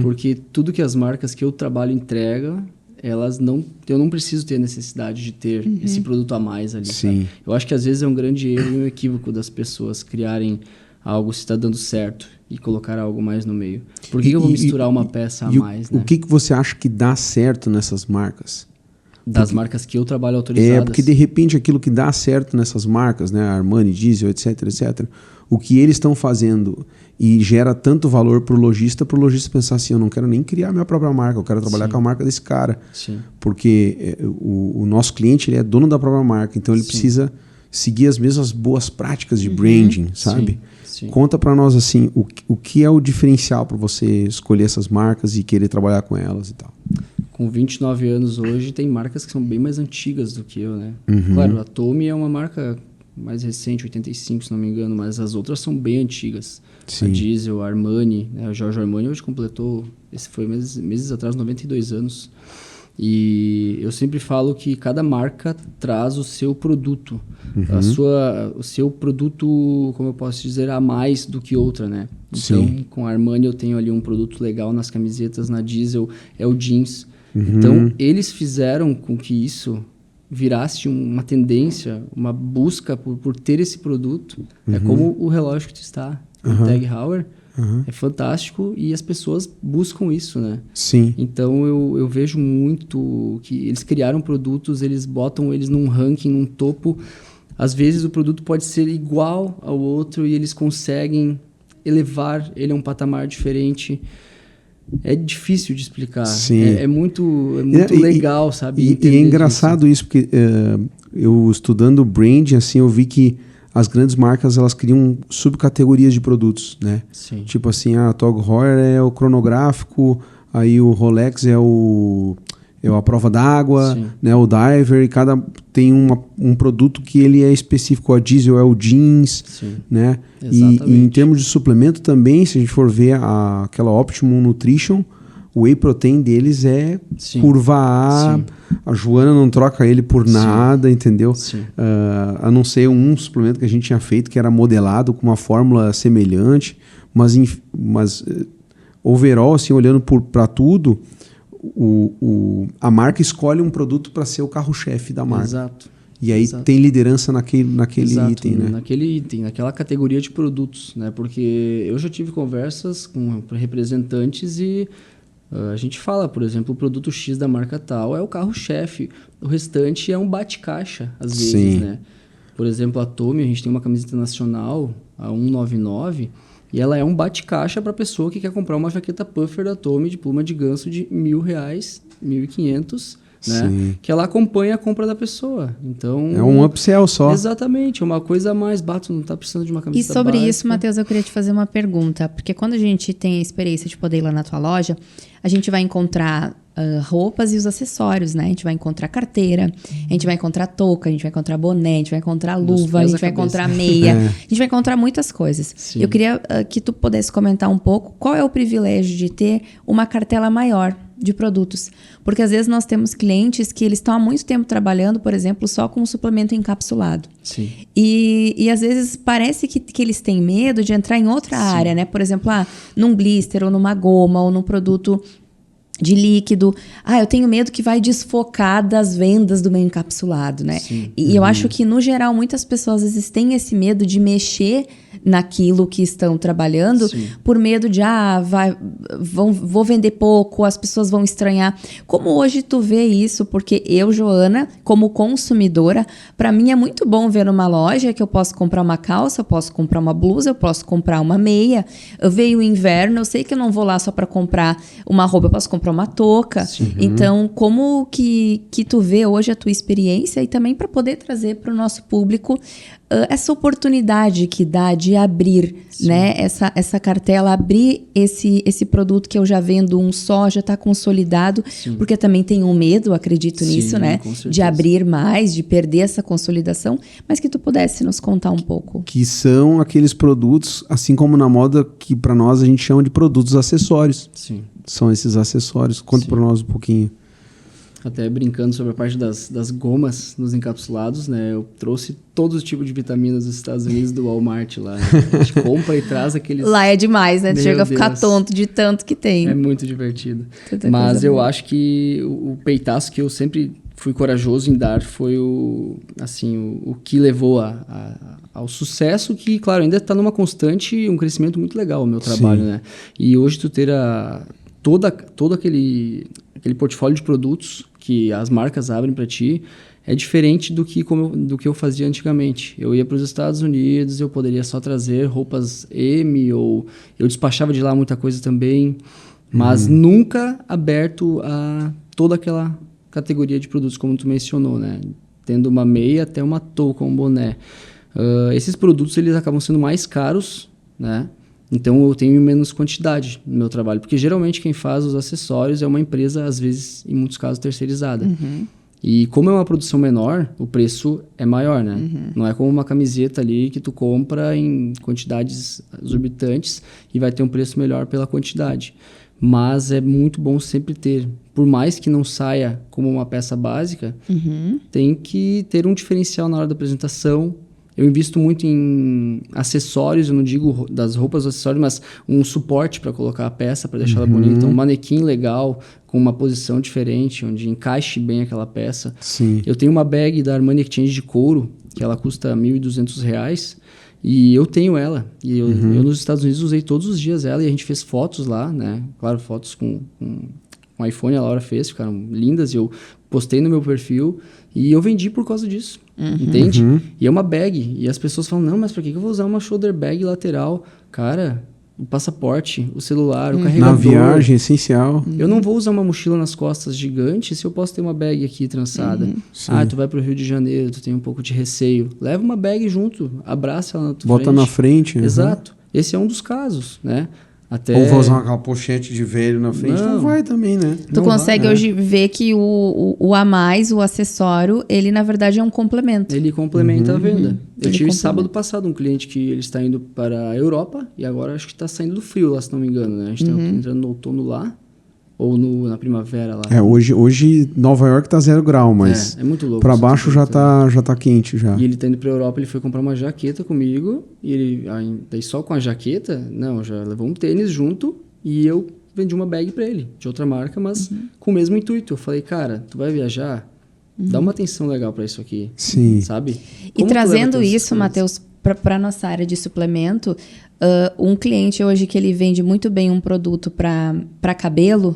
porque tudo que as marcas que eu trabalho entregam, eu não preciso ter a necessidade de ter esse produto a mais ali. Sim. Sabe? Eu acho que às vezes é um grande erro e um equívoco das pessoas criarem algo se está dando certo e colocar algo mais no meio. Por que eu vou misturar uma peça a mais? O que você acha que dá certo nessas marcas? Das marcas que eu trabalho autorizadas. Porque de repente aquilo que dá certo nessas marcas, né, Armani, Diesel, etc, o que eles estão fazendo e gera tanto valor para o lojista pensar assim, eu não quero nem criar minha própria marca, eu quero trabalhar com a marca desse cara. Sim. Porque o nosso cliente ele é dono da própria marca, então ele precisa seguir as mesmas boas práticas de branding, sabe? Sim. Conta para nós assim, o que é o diferencial para você escolher essas marcas e querer trabalhar com elas e tal? Com 29 anos hoje, tem marcas que são bem mais antigas do que eu, né? Claro, a Tommy é uma marca mais recente, 85, se não me engano, mas as outras são bem antigas. Sim. A Diesel, a Armani, né? O Giorgio Armani hoje completou, esse foi meses atrás, 92 anos. E eu sempre falo que cada marca traz o seu produto, o seu produto, como eu posso dizer, a mais do que outra, né? Então, com a Armani eu tenho ali um produto legal nas camisetas, na Diesel é o jeans. Então, eles fizeram com que isso virasse uma tendência, uma busca por ter esse produto. É como o relógio que tu está, o Tag Heuer. É fantástico e as pessoas buscam isso, né? Sim. Então, eu vejo muito que eles criaram produtos, eles botam eles num ranking, num topo. Às vezes, o produto pode ser igual ao outro e eles conseguem elevar ele a um patamar diferente. É difícil de explicar. Sim. É muito legal, sabe? E é engraçado isso, porque eu estudando brand, assim, eu vi que as grandes marcas, elas criam subcategorias de produtos, né? Sim. Tipo assim, a Tag Heuer é o cronográfico, aí o Rolex é a prova d'água, né? O diver, e cada tem um produto que ele é específico. A Diesel é o jeans, né? E em termos de suplemento também, se a gente for ver aquela Optimum Nutrition, o whey protein deles é curva A. A Joana não troca ele por nada, entendeu? A não ser um suplemento que a gente tinha feito que era modelado com uma fórmula semelhante, mas overall, assim, olhando para tudo, a marca escolhe um produto para ser o carro-chefe da marca. Exato. E aí tem liderança naquele item, né? Naquele item, naquela categoria de produtos, né? Porque eu já tive conversas com representantes e a gente fala, por exemplo, o produto X da marca tal é o carro-chefe. O restante é um bate-caixa, às vezes, né? Por exemplo, a Tommy, a gente tem uma camiseta nacional, a 199, e ela é um bate-caixa para a pessoa que quer comprar uma jaqueta puffer da Tommy de pluma de ganso de R$1.000, R$1.500, né? Que ela acompanha a compra da pessoa. Então, é um upsell só. Exatamente, uma coisa a mais. Bato, não está precisando de uma camiseta E sobre básica. isso, Matheus, eu queria te fazer uma pergunta. Porque quando a gente tem a experiência de poder ir lá na tua loja, a gente vai encontrar roupas e os acessórios, né? A gente vai encontrar carteira, a gente vai encontrar touca, a gente vai encontrar boné, a gente vai encontrar luva, a gente vai encontrar meia, a gente vai encontrar muitas coisas. Sim. Eu queria que tu pudesse comentar um pouco qual é o privilégio de ter uma cartela maior de produtos. Porque às vezes nós temos clientes que eles estão há muito tempo trabalhando, por exemplo, só com um suplemento encapsulado. Sim. E às vezes parece que eles têm medo de entrar em outra área, né? Por exemplo, num blister, ou numa goma, ou num produto de líquido. Eu tenho medo que vai desfocar das vendas do meu encapsulado, né? E eu acho que, no geral, muitas pessoas às vezes têm esse medo de mexer naquilo que estão trabalhando, Sim. por medo de, vou vender pouco, as pessoas vão estranhar. Como hoje tu vê isso? Porque eu, Joana, como consumidora, para mim é muito bom ver numa loja que eu posso comprar uma calça, eu posso comprar uma blusa, eu posso comprar uma meia. Veio o inverno, eu sei que eu não vou lá só para comprar uma roupa, eu posso comprar uma touca. Sim. Então, como que tu vê hoje a tua experiência e também para poder trazer para o nosso público essa oportunidade que dá de abrir, né, essa cartela, abrir esse produto que eu já vendo um só, já está consolidado, porque também tem um medo, acredito nisso, né, de abrir mais, de perder essa consolidação, mas que tu pudesse nos contar um pouco. Que são aqueles produtos, assim como na moda, que para nós a gente chama de produtos acessórios. Sim. São esses acessórios. Conta para nós um pouquinho. Até brincando sobre a parte das gomas nos encapsulados, né? Eu trouxe todos os tipos de vitaminas dos Estados Unidos do Walmart lá. A gente compra e traz aqueles... Lá é demais, né? Tu chega a ficar Deus. tonto de tanto que tem. É muito divertido. Tanta Mas coisa eu boa. acho que o peitaço que eu sempre fui corajoso em dar foi o que levou ao sucesso, que, claro, ainda está numa constante, um crescimento muito legal o meu trabalho, né? E hoje tu ter todo aquele portfólio de produtos que as marcas abrem para ti é diferente do que eu fazia antigamente. Eu ia para os Estados Unidos, eu poderia só trazer roupas M, ou eu despachava de lá muita coisa também, mas nunca aberto a toda aquela categoria de produtos, como tu mencionou, né? Tendo uma meia até uma touca, um boné. Esses produtos eles acabam sendo mais caros, né? Então eu tenho menos quantidade no meu trabalho, porque geralmente quem faz os acessórios é uma empresa, às vezes, em muitos casos, terceirizada. E como é uma produção menor, o preço é maior, né? Não é como uma camiseta ali que tu compra em quantidades exorbitantes e vai ter um preço melhor pela quantidade. Mas é muito bom sempre ter, por mais que não saia como uma peça básica, tem que ter um diferencial na hora da apresentação. Eu invisto muito em acessórios, eu não digo das roupas ou acessórios, mas um suporte para colocar a peça, para deixar ela bonita, um manequim legal, com uma posição diferente, onde encaixe bem aquela peça. Sim. Eu tenho uma bag da Armani Exchange de couro, que ela custa R$ 1.200, e eu tenho ela. E eu nos Estados Unidos usei todos os dias ela, e a gente fez fotos lá, né? Claro, fotos com iPhone, a Laura fez, ficaram lindas, e eu postei no meu perfil, e eu vendi por causa disso. Entende? E é uma bag. E as pessoas falam, não, mas pra que eu vou usar uma shoulder bag lateral? Cara, o passaporte, o celular, o carregador. Na viagem, essencial. Eu não vou usar uma mochila nas costas gigante se eu posso ter uma bag aqui trançada. Tu vai pro Rio de Janeiro, tu tem um pouco de receio. Leva uma bag junto, abraça ela na tua frente. Bota na frente. Exato. Esse é um dos casos, né? Até... Ou vou usar aquela pochete de velho na frente, não vai também, né? Tu consegue hoje ver que o a mais, o acessório, ele na verdade é um complemento. Ele complementa a venda. Eu tive complementa. sábado passado um cliente que ele está indo para a Europa e agora acho que está saindo do frio lá, se não me engano, né? A gente está entrando no outono lá ou na primavera lá. Hoje Nova York tá 0 grau, mas É muito louco. pra baixo já tá quente já. E ele tá indo pra Europa, ele foi comprar uma jaqueta comigo, e ele, daí só com a jaqueta, não, já levou um tênis junto, e eu vendi uma bag pra ele, de outra marca, mas com o mesmo intuito. Eu falei, cara, tu vai viajar, dá uma atenção legal pra isso aqui, Sim. sabe? E Como tu trazendo leva todas essas isso, coisas? Matheus, para nossa área de suplemento, um cliente hoje que ele vende muito bem um produto para cabelo,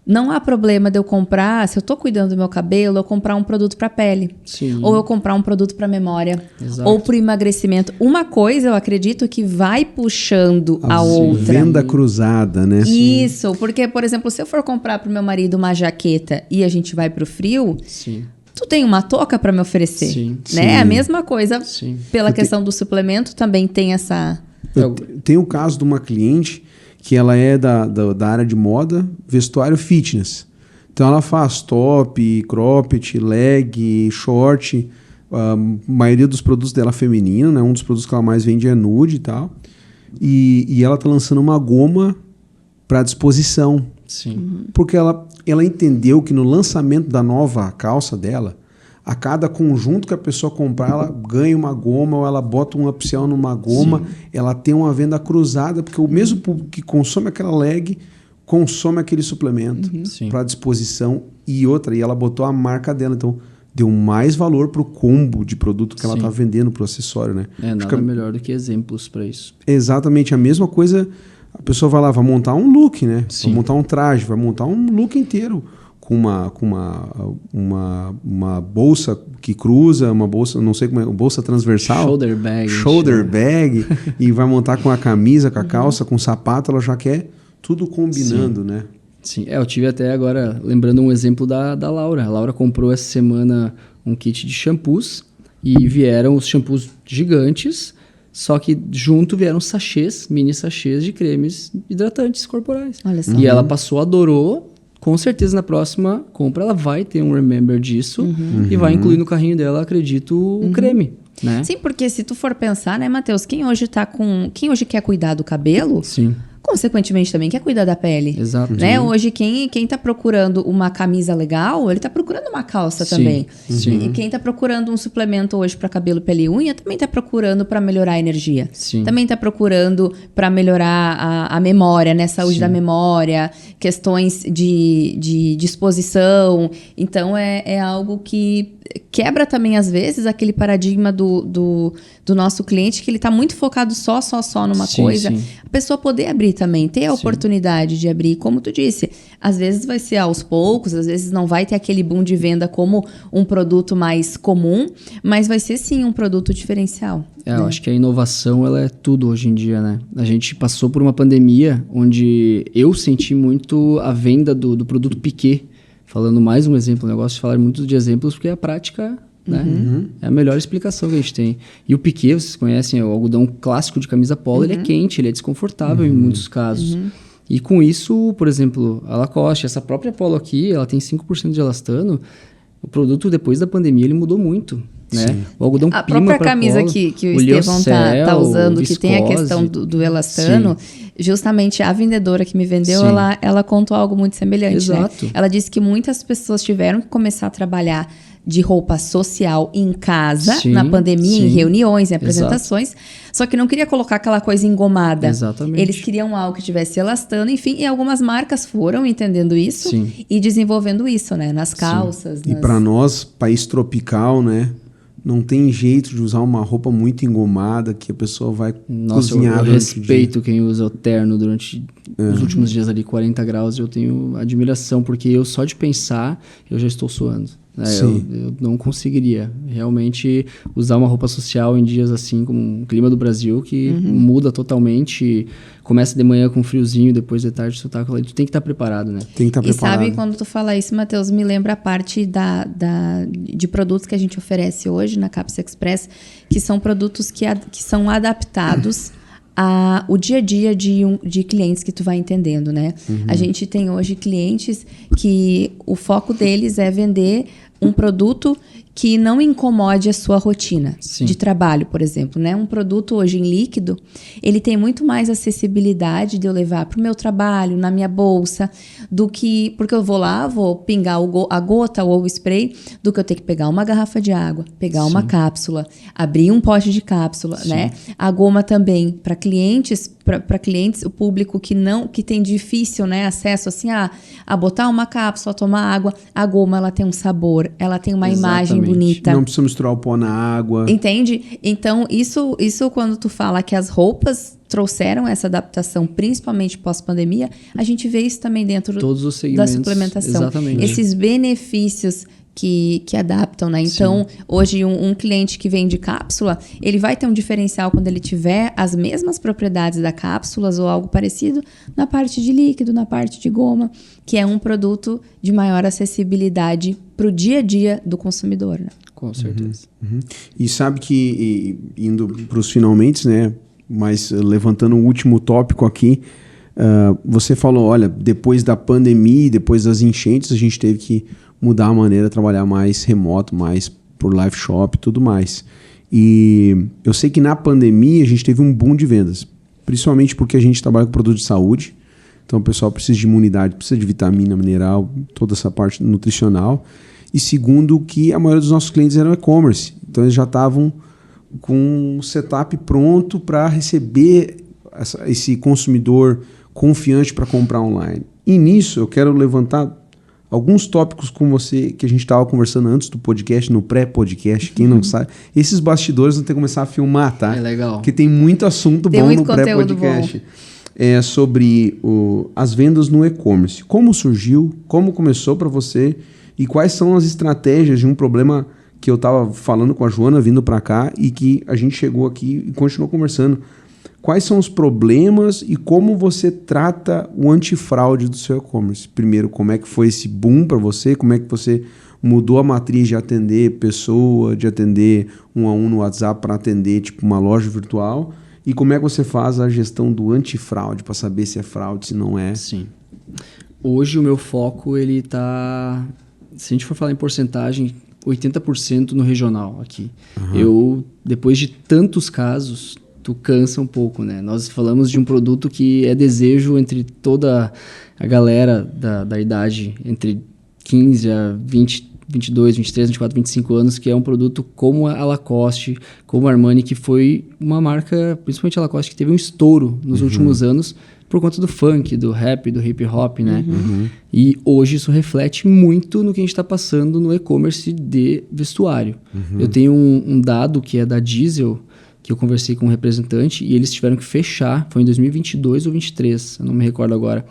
não há problema de eu comprar, se eu estou cuidando do meu cabelo, eu comprar um produto para pele. Sim. Ou eu comprar um produto para memória. Exato. Ou para o emagrecimento. Uma coisa, eu acredito, que vai puxando a outra. Venda cruzada, né? Isso, porque, por exemplo, se eu for comprar para o meu marido uma jaqueta e a gente vai para o frio, Sim. tu tem uma touca para me oferecer, Sim. né? Sim. A mesma coisa, Sim. pela questão do suplemento, também tem essa... Tem o caso de uma cliente que ela é da área de moda, vestuário fitness. Então ela faz top, cropped, leg, short. A maioria dos produtos dela é feminino, né? Um dos produtos que ela mais vende é nude e tal. E ela tá lançando uma goma para disposição. Sim. Porque ela entendeu que no lançamento da nova calça dela, a cada conjunto que a pessoa comprar, ela ganha uma goma ou ela bota um upsell numa goma, ela tem uma venda cruzada, porque o mesmo público que consome aquela leg consome aquele suplemento Sim. para disposição e outra. E ela botou a marca dela. Então, deu mais valor pro combo de produto que ela Sim. tá vendendo pro acessório, né? Nada melhor do que exemplos para isso. Exatamente a mesma coisa. A pessoa vai lá, vai montar um look, né? Sim. Vai montar um traje, vai montar um look inteiro com uma bolsa que cruza, uma bolsa, não sei como é, bolsa transversal. Shoulder bag. E vai montar com a camisa, com a calça, com o sapato, ela já quer tudo combinando, né? Sim, eu tive até agora, lembrando um exemplo da Laura. A Laura comprou essa semana um kit de shampoos e vieram os shampoos gigantes, só que junto vieram mini sachês de cremes hidratantes corporais. Olha só. E ela passou, adorou. Com certeza na próxima compra ela vai ter um remember disso e vai incluir no carrinho dela, acredito, o creme. Né? Sim, porque se tu for pensar, né, Matheus, quem hoje quer cuidar do cabelo, Sim. consequentemente também quer cuidar da pele. Exato. Né? Hoje, quem tá procurando uma camisa legal, ele tá procurando uma calça também. Sim. E quem tá procurando um suplemento hoje para cabelo, pele e unha, também tá procurando para melhorar a energia. Sim. Também tá procurando para melhorar a memória, né? Saúde da memória, questões de disposição. Então, é algo que quebra também, às vezes, aquele paradigma do nosso cliente, que ele tá muito focado só numa coisa. Sim. A pessoa poder abrir também, ter a oportunidade de abrir, como tu disse, às vezes vai ser aos poucos, às vezes não vai ter aquele boom de venda como um produto mais comum, mas vai ser sim um produto diferencial. Eu acho que a inovação, ela é tudo hoje em dia, né? A gente passou por uma pandemia onde eu senti muito a venda do produto Piqué. Falando mais um exemplo, eu gosto de falar muito de exemplos porque a prática, né? É a melhor explicação que a gente tem. E o Piqué, vocês conhecem, o algodão clássico de camisa polo, ele é quente, ele é desconfortável em muitos casos. E com isso, por exemplo, a Lacoste, essa própria polo aqui, ela tem 5% de elastano. O produto, depois da pandemia, ele mudou muito. Né? O algodão A Pima própria pra camisa polo, que o Estevão tá usando, viscose, que tem a questão do elastano, justamente a vendedora que me vendeu, ela contou algo muito semelhante. Exato. Né? Ela disse que muitas pessoas tiveram que começar a trabalhar de roupa social em casa, na pandemia, em reuniões, em apresentações, só que não queria colocar aquela coisa engomada. Exatamente. Eles queriam algo que tivesse elastano, enfim, e algumas marcas foram entendendo isso e desenvolvendo isso, né? Nas calças. E para nós, país tropical, né? Não tem jeito de usar uma roupa muito engomada que a pessoa vai cozinhar. Eu respeito quem usa o terno durante os últimos dias ali, 40 graus. Eu tenho admiração, porque eu só de pensar, eu já estou suando. Eu não conseguiria realmente usar uma roupa social em dias assim, como o clima do Brasil, que muda totalmente. Começa de manhã com friozinho, depois de tarde tu tá com... Tu tem que estar preparado, né? Tem que estar preparado. E sabe, quando tu fala isso, Matheus, me lembra a parte de produtos que a gente oferece hoje na Capsa Express, que são produtos que são adaptados o dia a dia de clientes que tu vai entendendo, né? A gente tem hoje clientes que o foco deles é vender um produto que não incomode a sua rotina de trabalho, por exemplo, né? Um produto hoje em líquido, ele tem muito mais acessibilidade de eu levar para o meu trabalho, na minha bolsa, do que... Porque eu vou lá, vou pingar a gota ou o spray, do que eu ter que pegar uma garrafa de água, pegar uma cápsula, abrir um pote de cápsula, né? A goma também, para clientes, o público que tem difícil, né, acesso assim, a botar uma cápsula, tomar água, a goma, ela tem um sabor, ela tem uma imagem bonita. Não precisa misturar o pó na água. Entende? Então, isso quando tu fala que as roupas trouxeram essa adaptação, principalmente pós-pandemia, a gente vê isso também dentro todos os da segmentos, suplementação. Exatamente. Esses benefícios que adaptam, né? Então, hoje, um cliente que vende cápsula, ele vai ter um diferencial quando ele tiver as mesmas propriedades da cápsula ou algo parecido na parte de líquido, na parte de goma, que é um produto de maior acessibilidade para o dia a dia do consumidor, né? Com certeza. E sabe que, indo para os finalmente, né? Mas levantando o último tópico aqui, você falou, olha, depois da pandemia, depois das enchentes, a gente teve que mudar a maneira de trabalhar mais remoto, mais por live shop e tudo mais. E eu sei que na pandemia a gente teve um boom de vendas, principalmente porque a gente trabalha com produto de saúde, então o pessoal precisa de imunidade, precisa de vitamina, mineral, toda essa parte nutricional. E segundo, que a maioria dos nossos clientes eram e-commerce, então eles já estavam com um setup pronto para receber esse consumidor confiante para comprar online. E nisso eu quero levantar alguns tópicos com você que a gente estava conversando antes do podcast, no pré-podcast, quem não sabe. Esses bastidores vão ter que começar a filmar, tá? É legal. Porque tem muito assunto Tem bom muito no pré-podcast. Sobre as vendas no e-commerce. Como surgiu, como começou para você e quais são as estratégias de um problema que eu estava falando com a Joana vindo para cá e que a gente chegou aqui e continuou conversando. Quais são os problemas e como você trata o antifraude do seu e-commerce? Primeiro, como é que foi esse boom para você? Como é que você mudou a matriz de atender pessoa, de atender 1 a 1 no WhatsApp para atender tipo uma loja virtual? E como é que você faz a gestão do antifraude para saber se é fraude, se não é? Sim. Hoje o meu foco, ele tá... Se a gente for falar em porcentagem, 80% no regional aqui. Eu, depois de tantos casos, tu cansa um pouco, né? Nós falamos de um produto que é desejo entre toda a galera da idade, entre 15 a 20, 22, 23, 24, 25 anos, que é um produto como a Lacoste, como a Armani, que foi uma marca, principalmente a Lacoste, que teve um estouro nos últimos anos por conta do funk, do rap, do hip hop, né? E hoje isso reflete muito no que a gente está passando no e-commerce de vestuário. Eu tenho um dado que é da Diesel, que eu conversei com um representante, e eles tiveram que fechar, foi em 2022 ou 2023, eu não me recordo agora,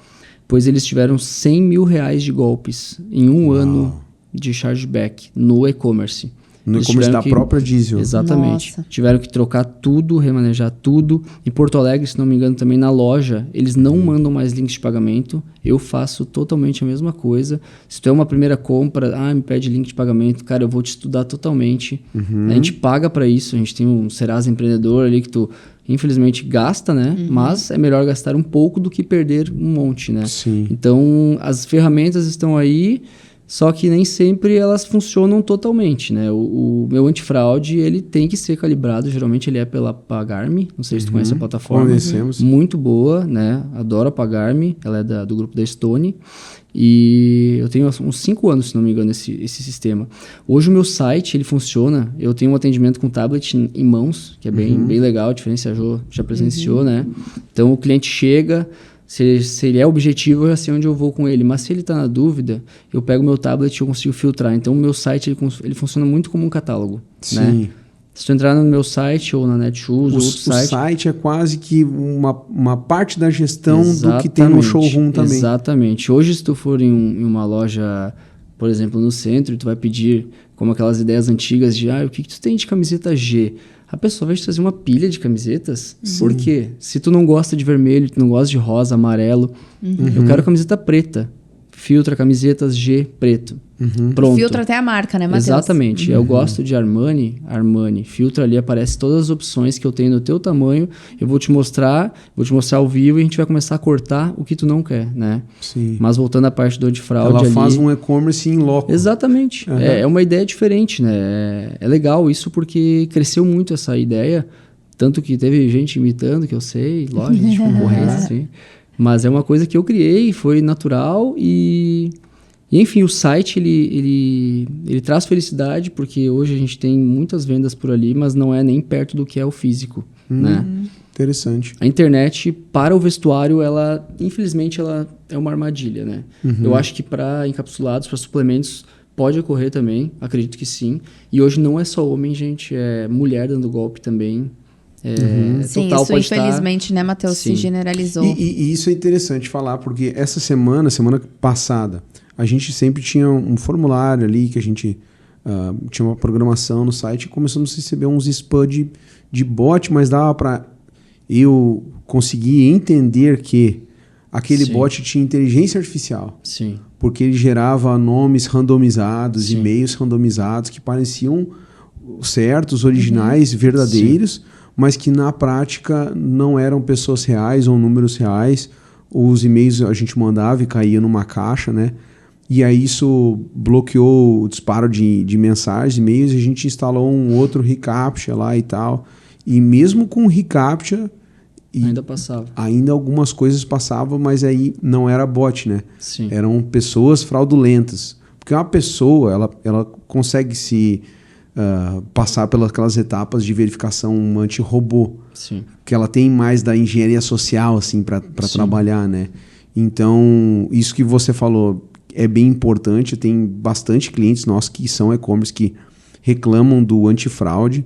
pois eles tiveram 100 mil reais de golpes em um ano de chargeback no e-commerce. No e-commerce da própria Diesel. Exatamente. Nossa. Tiveram que trocar tudo, remanejar tudo. Em Porto Alegre, se não me engano, também na loja, eles não mandam mais links de pagamento. Eu faço totalmente a mesma coisa. Se tu é uma primeira compra, me pede link de pagamento, cara, eu vou te estudar totalmente. A gente paga para isso, a gente tem um Serasa Empreendedor ali que tu, infelizmente, gasta, né? Mas é melhor gastar um pouco do que perder um monte, né? Sim. Então, as ferramentas estão aí, só que nem sempre elas funcionam totalmente, né? O meu antifraude, ele tem que ser calibrado, geralmente ele é pela Pagar.me, não sei se tu conhece a plataforma. Conhecemos. Muito boa, né? Adoro a Pagar.me, ela é do grupo da Stone. E eu tenho uns 5 anos, se não me engano, esse sistema. Hoje o meu site, ele funciona, eu tenho um atendimento com tablet em mãos, que é bem legal, a diferença já presenciou, né? Então o cliente chega... Se ele é objetivo, eu já sei onde eu vou com ele. Mas se ele está na dúvida, eu pego meu tablet e eu consigo filtrar. Então, o meu site ele funciona muito como um catálogo. Sim. Né? Se tu entrar no meu site ou na Netshoes ou outro site... O site é quase que uma parte da gestão do que tem no showroom também. Exatamente. Hoje, se tu for em uma loja, por exemplo, no centro, e tu vai pedir como aquelas ideias antigas de o que tu tem de camiseta G? A pessoa vai te trazer uma pilha de camisetas. Por quê? Se tu não gosta de vermelho, tu não gosta de rosa, amarelo, eu quero camiseta preta. Filtra camisetas G preto. Pronto. Filtra até a marca, né, Matheus? Exatamente. Eu gosto de Armani. Filtra ali, aparece todas as opções que eu tenho no teu tamanho. Eu vou te mostrar ao vivo e a gente vai começar a cortar o que tu não quer, né? Sim. Mas voltando à parte do antifraude Ela ali... faz um e-commerce em loco. Exatamente. É uma ideia diferente, né? É legal isso porque cresceu muito essa ideia. Tanto que teve gente imitando, que eu sei, lojas de concorrência, assim. Mas é uma coisa que eu criei, foi natural e enfim, o site ele traz felicidade porque hoje a gente tem muitas vendas por ali, mas não é nem perto do que é o físico, né? Interessante. A internet para o vestuário, infelizmente, ela é uma armadilha, né? Eu acho que para encapsulados, para suplementos, pode ocorrer também, acredito que sim. E hoje não é só homem, gente, é mulher dando golpe também. Sim, total isso infelizmente, né, Matheus, se generalizou. E isso é interessante falar, porque essa semana passada, a gente sempre tinha um formulário ali, que a gente tinha uma programação no site, e começamos a receber uns spam de bot, mas dava para eu conseguir entender que aquele bot tinha inteligência artificial. Sim. Porque ele gerava nomes randomizados, e-mails randomizados, que pareciam certos, originais, verdadeiros, mas que na prática não eram pessoas reais ou números reais. Os e-mails a gente mandava e caía numa caixa, né? E aí isso bloqueou o disparo de mensagens, e-mails, e a gente instalou um outro reCAPTCHA lá e tal. E mesmo com o reCAPTCHA... Ainda passava. Ainda algumas coisas passavam, mas aí não era bot, né? Sim. Eram pessoas fraudulentas. Porque uma pessoa, ela consegue se... passar pelas aquelas etapas de verificação anti-robô. Sim. Que ela tem mais da engenharia social assim para trabalhar, né? Então, isso que você falou é bem importante. Tem bastante clientes nossos que são e-commerce que reclamam do antifraude.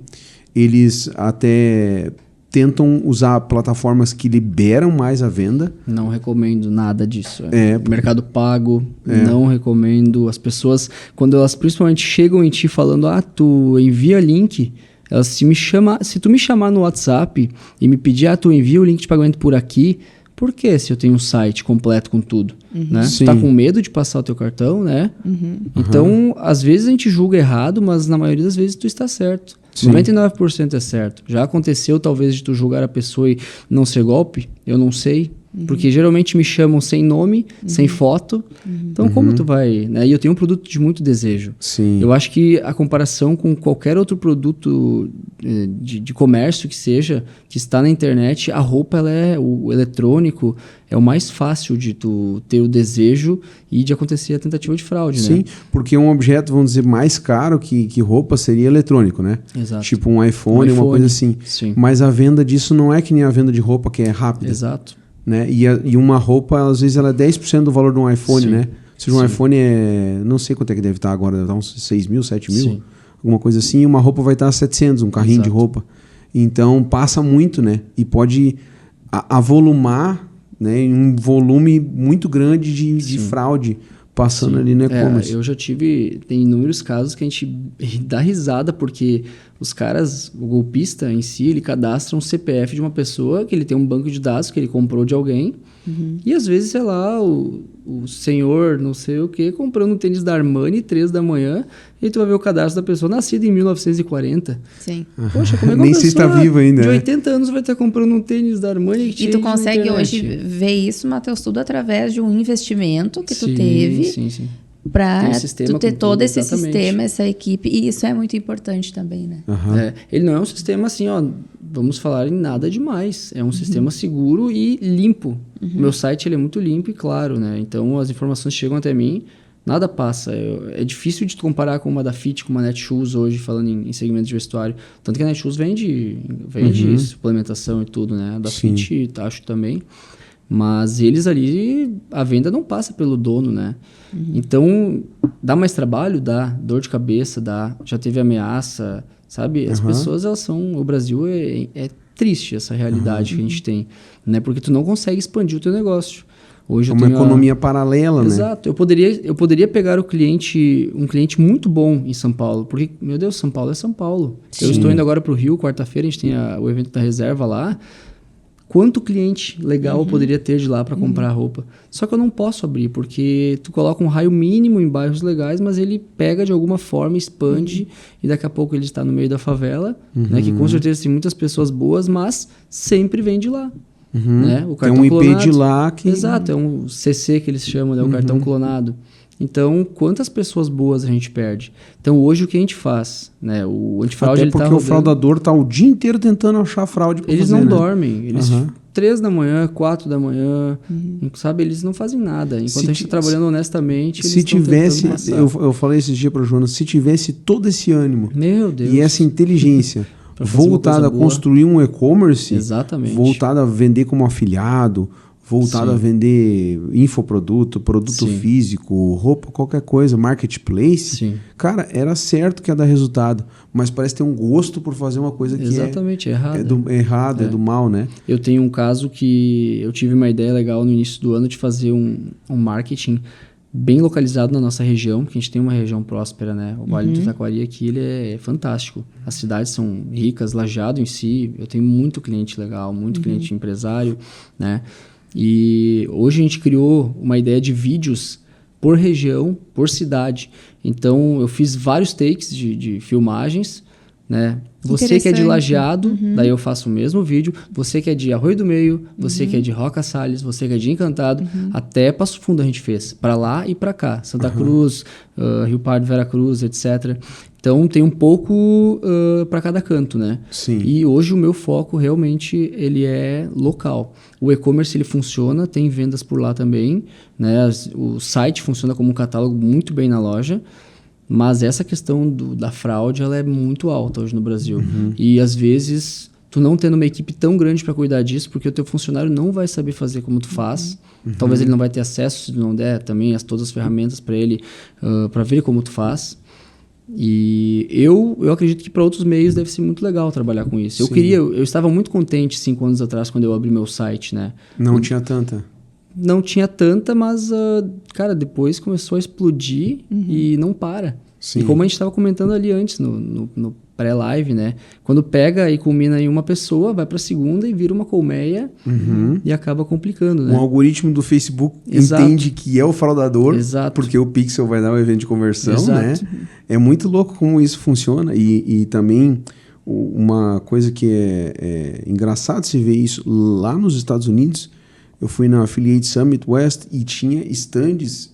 Eles até tentam usar plataformas que liberam mais a venda. Não recomendo nada disso. Mercado Pago, não recomendo. As pessoas, quando elas principalmente chegam em ti falando, tu envia link, elas se tu me chamar no WhatsApp e me pedir, tu envia o link de pagamento por aqui, por quê? Se eu tenho um site completo com tudo, né? Você tá com medo de passar o teu cartão, né? Então, às vezes a gente julga errado, mas na maioria das vezes tu está certo. Sim. 99% é certo. Já aconteceu talvez de tu julgar a pessoa e não ser golpe? Eu não sei. Porque geralmente me chamam sem nome, sem foto. Então como tu vai... Né? E eu tenho um produto de muito desejo. Sim. Eu acho que a comparação com qualquer outro produto de comércio que seja, que está na internet, a roupa, o eletrônico, é o mais fácil de tu ter o desejo e de acontecer a tentativa de fraude. Sim, né? porque um objeto, vamos dizer, mais caro que roupa seria eletrônico, né? Exato. Tipo um iPhone, uma coisa assim. Sim. Mas a venda disso não é que nem a venda de roupa, que é rápida. Exato. Né? E uma roupa, às vezes, ela é 10% do valor de um iPhone, né? Se um iPhone não sei quanto é que deve estar agora, deve estar uns 6 mil, 7 mil, alguma coisa assim, e uma roupa vai estar 700, um carrinho de roupa. Então, passa muito, né? E pode avolumar, né, em um volume muito grande de fraude passando ali no e-commerce. Eu já tem inúmeros casos que a gente dá risada, porque os caras, o golpista em si, ele cadastra um CPF de uma pessoa, que ele tem um banco de dados que ele comprou de alguém, e às vezes, sei lá, o senhor, não sei o que, comprando um tênis da Armani 3 da manhã, e tu vai ver o cadastro da pessoa nascida em 1940. Sim. Poxa, como é que Nem sei se está vivo ainda. De 80 anos vai estar comprando um tênis da Armani e tu consegue hoje ver isso, Matheus, tudo através de um investimento que tu teve. Sim. Para tu ter todo esse sistema, essa equipe. E isso é muito importante também, né? Ele não é um sistema assim, vamos falar em nada demais. É um sistema seguro e limpo. O meu site ele é muito limpo e claro, né? Então as informações chegam até mim, nada passa. É difícil de comparar com uma da Fit, com uma Netshoes hoje, falando em segmento de vestuário. Tanto que a Netshoes vende suplementação e tudo, né? A da Fit, acho também. Mas eles ali, a venda não passa pelo dono, né? Então, dá mais trabalho? Dá. Dor de cabeça? Dá. Já teve ameaça, sabe? As pessoas, elas são... O Brasil é triste essa realidade que a gente tem, né? Porque tu não consegue expandir o teu negócio. Hoje é uma economia paralela, né? Exato. Eu poderia pegar um cliente muito bom em São Paulo, porque, meu Deus, São Paulo é São Paulo. Eu estou indo agora para o Rio, quarta-feira, a gente tem o evento da reserva lá. Quanto cliente legal eu poderia ter de lá para comprar roupa? Só que eu não posso abrir, porque tu coloca um raio mínimo em bairros legais, mas ele pega de alguma forma, expande, e daqui a pouco ele está no meio da favela, né, que com certeza tem muitas pessoas boas, mas sempre vem de lá. Né? O cartão tem um IP clonado, de lá que... Exato, é um CC que eles chamam, né? O cartão clonado. Então, quantas pessoas boas a gente perde? Então, hoje o que a gente faz? Né? O antifraude, até porque o fraudador está o dia inteiro tentando achar fraude para eles fazer, não né? dormem. Eles 3 da manhã, 4 da manhã, sabe? Eles não fazem nada. Enquanto a gente está trabalhando honestamente, eles se tivesse, eu falei esses dias para o Jonas, se tivesse todo esse ânimo, meu Deus, e essa inteligência voltada a construir um e-commerce, exatamente, voltada a vender como afiliado, voltado a vender infoproduto, produto físico, roupa, qualquer coisa, marketplace, cara, era certo que ia dar resultado, mas parece ter um gosto por fazer uma coisa que é do mal, né? Eu tenho um caso que eu tive uma ideia legal no início do ano de fazer um marketing bem localizado na nossa região, porque a gente tem uma região próspera, né? O Vale do Taquari aqui, ele é fantástico. As cidades são ricas, Lajeado em si, eu tenho muito cliente legal, muito cliente empresário, né? E hoje a gente criou uma ideia de vídeos por região, por cidade. Então, eu fiz vários takes de filmagens, né? Você que é de Lajeado, daí eu faço o mesmo vídeo. Você que é de Arroio do Meio, você que é de Roca Salles, você que é de Encantado, até Passo Fundo a gente fez. Para lá e para cá. Santa Cruz, Rio Pardo, Veracruz, etc. Então, tem um pouco para cada canto, né? Sim. E hoje o meu foco realmente ele é local. O e-commerce ele funciona, tem vendas por lá também, né? O site funciona como um catálogo muito bem na loja, mas essa questão da fraude ela é muito alta hoje no Brasil. E às vezes tu não tendo uma equipe tão grande para cuidar disso, porque o teu funcionário não vai saber fazer como tu faz. Talvez ele não vai ter acesso, se não der também todas as ferramentas para ele, para ver como tu faz. E eu acredito que para outros meios deve ser muito legal trabalhar com isso. Eu estava muito contente 5 anos atrás quando eu abri meu site, né? Não tinha tanta? Não tinha tanta, mas, cara, depois começou a explodir e não para. Sim. E como a gente estava comentando ali antes, no pré-live, né? Quando pega e culmina em uma pessoa, vai para a segunda e vira uma colmeia e acaba complicando, né? O algoritmo do Facebook entende que é o fraudador, porque o pixel vai dar um evento de conversão, né? É muito louco como isso funciona. E também uma coisa que é engraçado se ver isso lá nos Estados Unidos. Eu fui na Affiliate Summit West e tinha estandes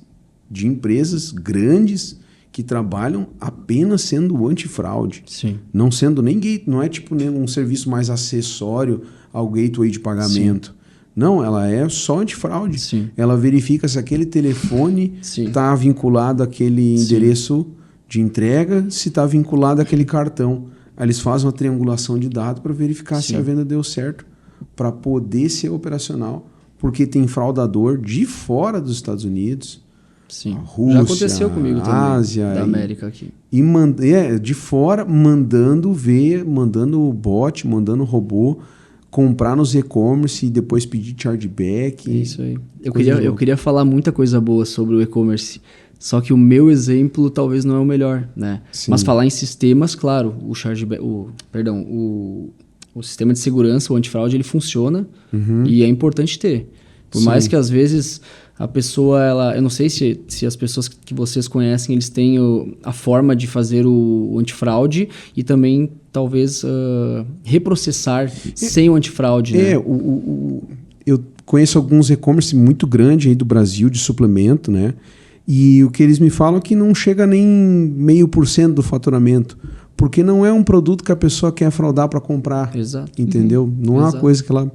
de empresas grandes que trabalham apenas sendo antifraude. Sim. Não sendo nem não é tipo um serviço mais acessório ao gateway de pagamento. Sim. Não, ela é só antifraude. Sim. Ela verifica se aquele telefone está vinculado àquele endereço de entrega, se está vinculado àquele cartão. Aí eles fazem uma triangulação de dados para verificar se a venda deu certo, para poder ser operacional, porque tem fraudador de fora dos Estados Unidos. Sim. Rússia, já aconteceu comigo também, Ásia, da América aqui. E de fora, mandando bot, mandando robô comprar nos e-commerce e depois pedir chargeback. Isso aí. Eu queria falar muita coisa boa sobre o e-commerce, só que o meu exemplo talvez não é o melhor, né? Sim. Mas falar em sistemas, claro, o sistema de segurança, o antifraude, ele funciona e é importante ter. Por mais que às vezes a pessoa, eu não sei se as pessoas que vocês conhecem, eles têm a forma de fazer o antifraude e também talvez reprocessar sem o antifraude. Né? Eu conheço alguns e-commerce muito grandes aí do Brasil de suplemento, né? E o que eles me falam é que não chega nem 0,5% do faturamento, porque não é um produto que a pessoa quer fraudar para comprar. Exato. Entendeu? Não é uma coisa que ela...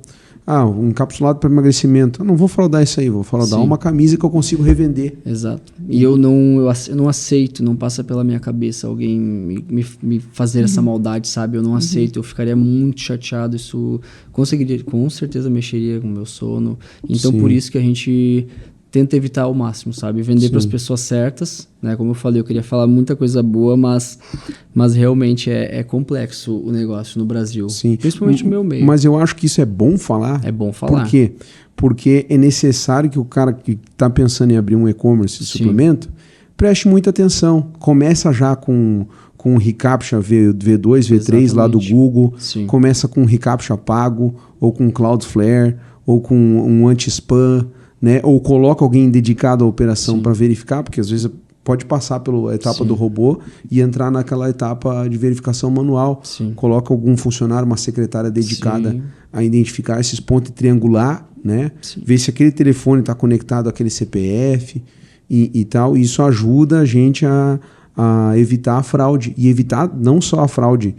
um encapsulado para emagrecimento. Eu não vou fraudar isso aí, vou fraudar uma camisa que eu consigo revender. Exato. E eu não aceito, não passa pela minha cabeça alguém me fazer essa maldade, sabe? Eu não aceito, eu ficaria muito chateado, isso com certeza mexeria com o meu sono. Então, por isso que a gente tenta evitar ao máximo, sabe? Vender para as pessoas certas, né? Como eu falei, eu queria falar muita coisa boa, mas realmente é complexo o negócio no Brasil. Sim. Principalmente no meu meio. Mas eu acho que isso é bom falar. É bom falar. Por quê? Porque é necessário que o cara que está pensando em abrir um e-commerce de suplemento preste muita atenção. Começa já com o reCAPTCHA V2, V3 Exatamente. Lá do Google. Sim. Começa com o reCAPTCHA pago, ou com Cloudflare, ou com um anti-spam, né? Ou coloca alguém dedicado à operação para verificar, porque às vezes pode passar pela etapa do robô e entrar naquela etapa de verificação manual. Sim. Coloca algum funcionário, uma secretária dedicada a identificar esses pontos e triangular, né? Ver se aquele telefone está conectado àquele CPF e tal. E isso ajuda a gente a evitar a fraude. E evitar não só a fraude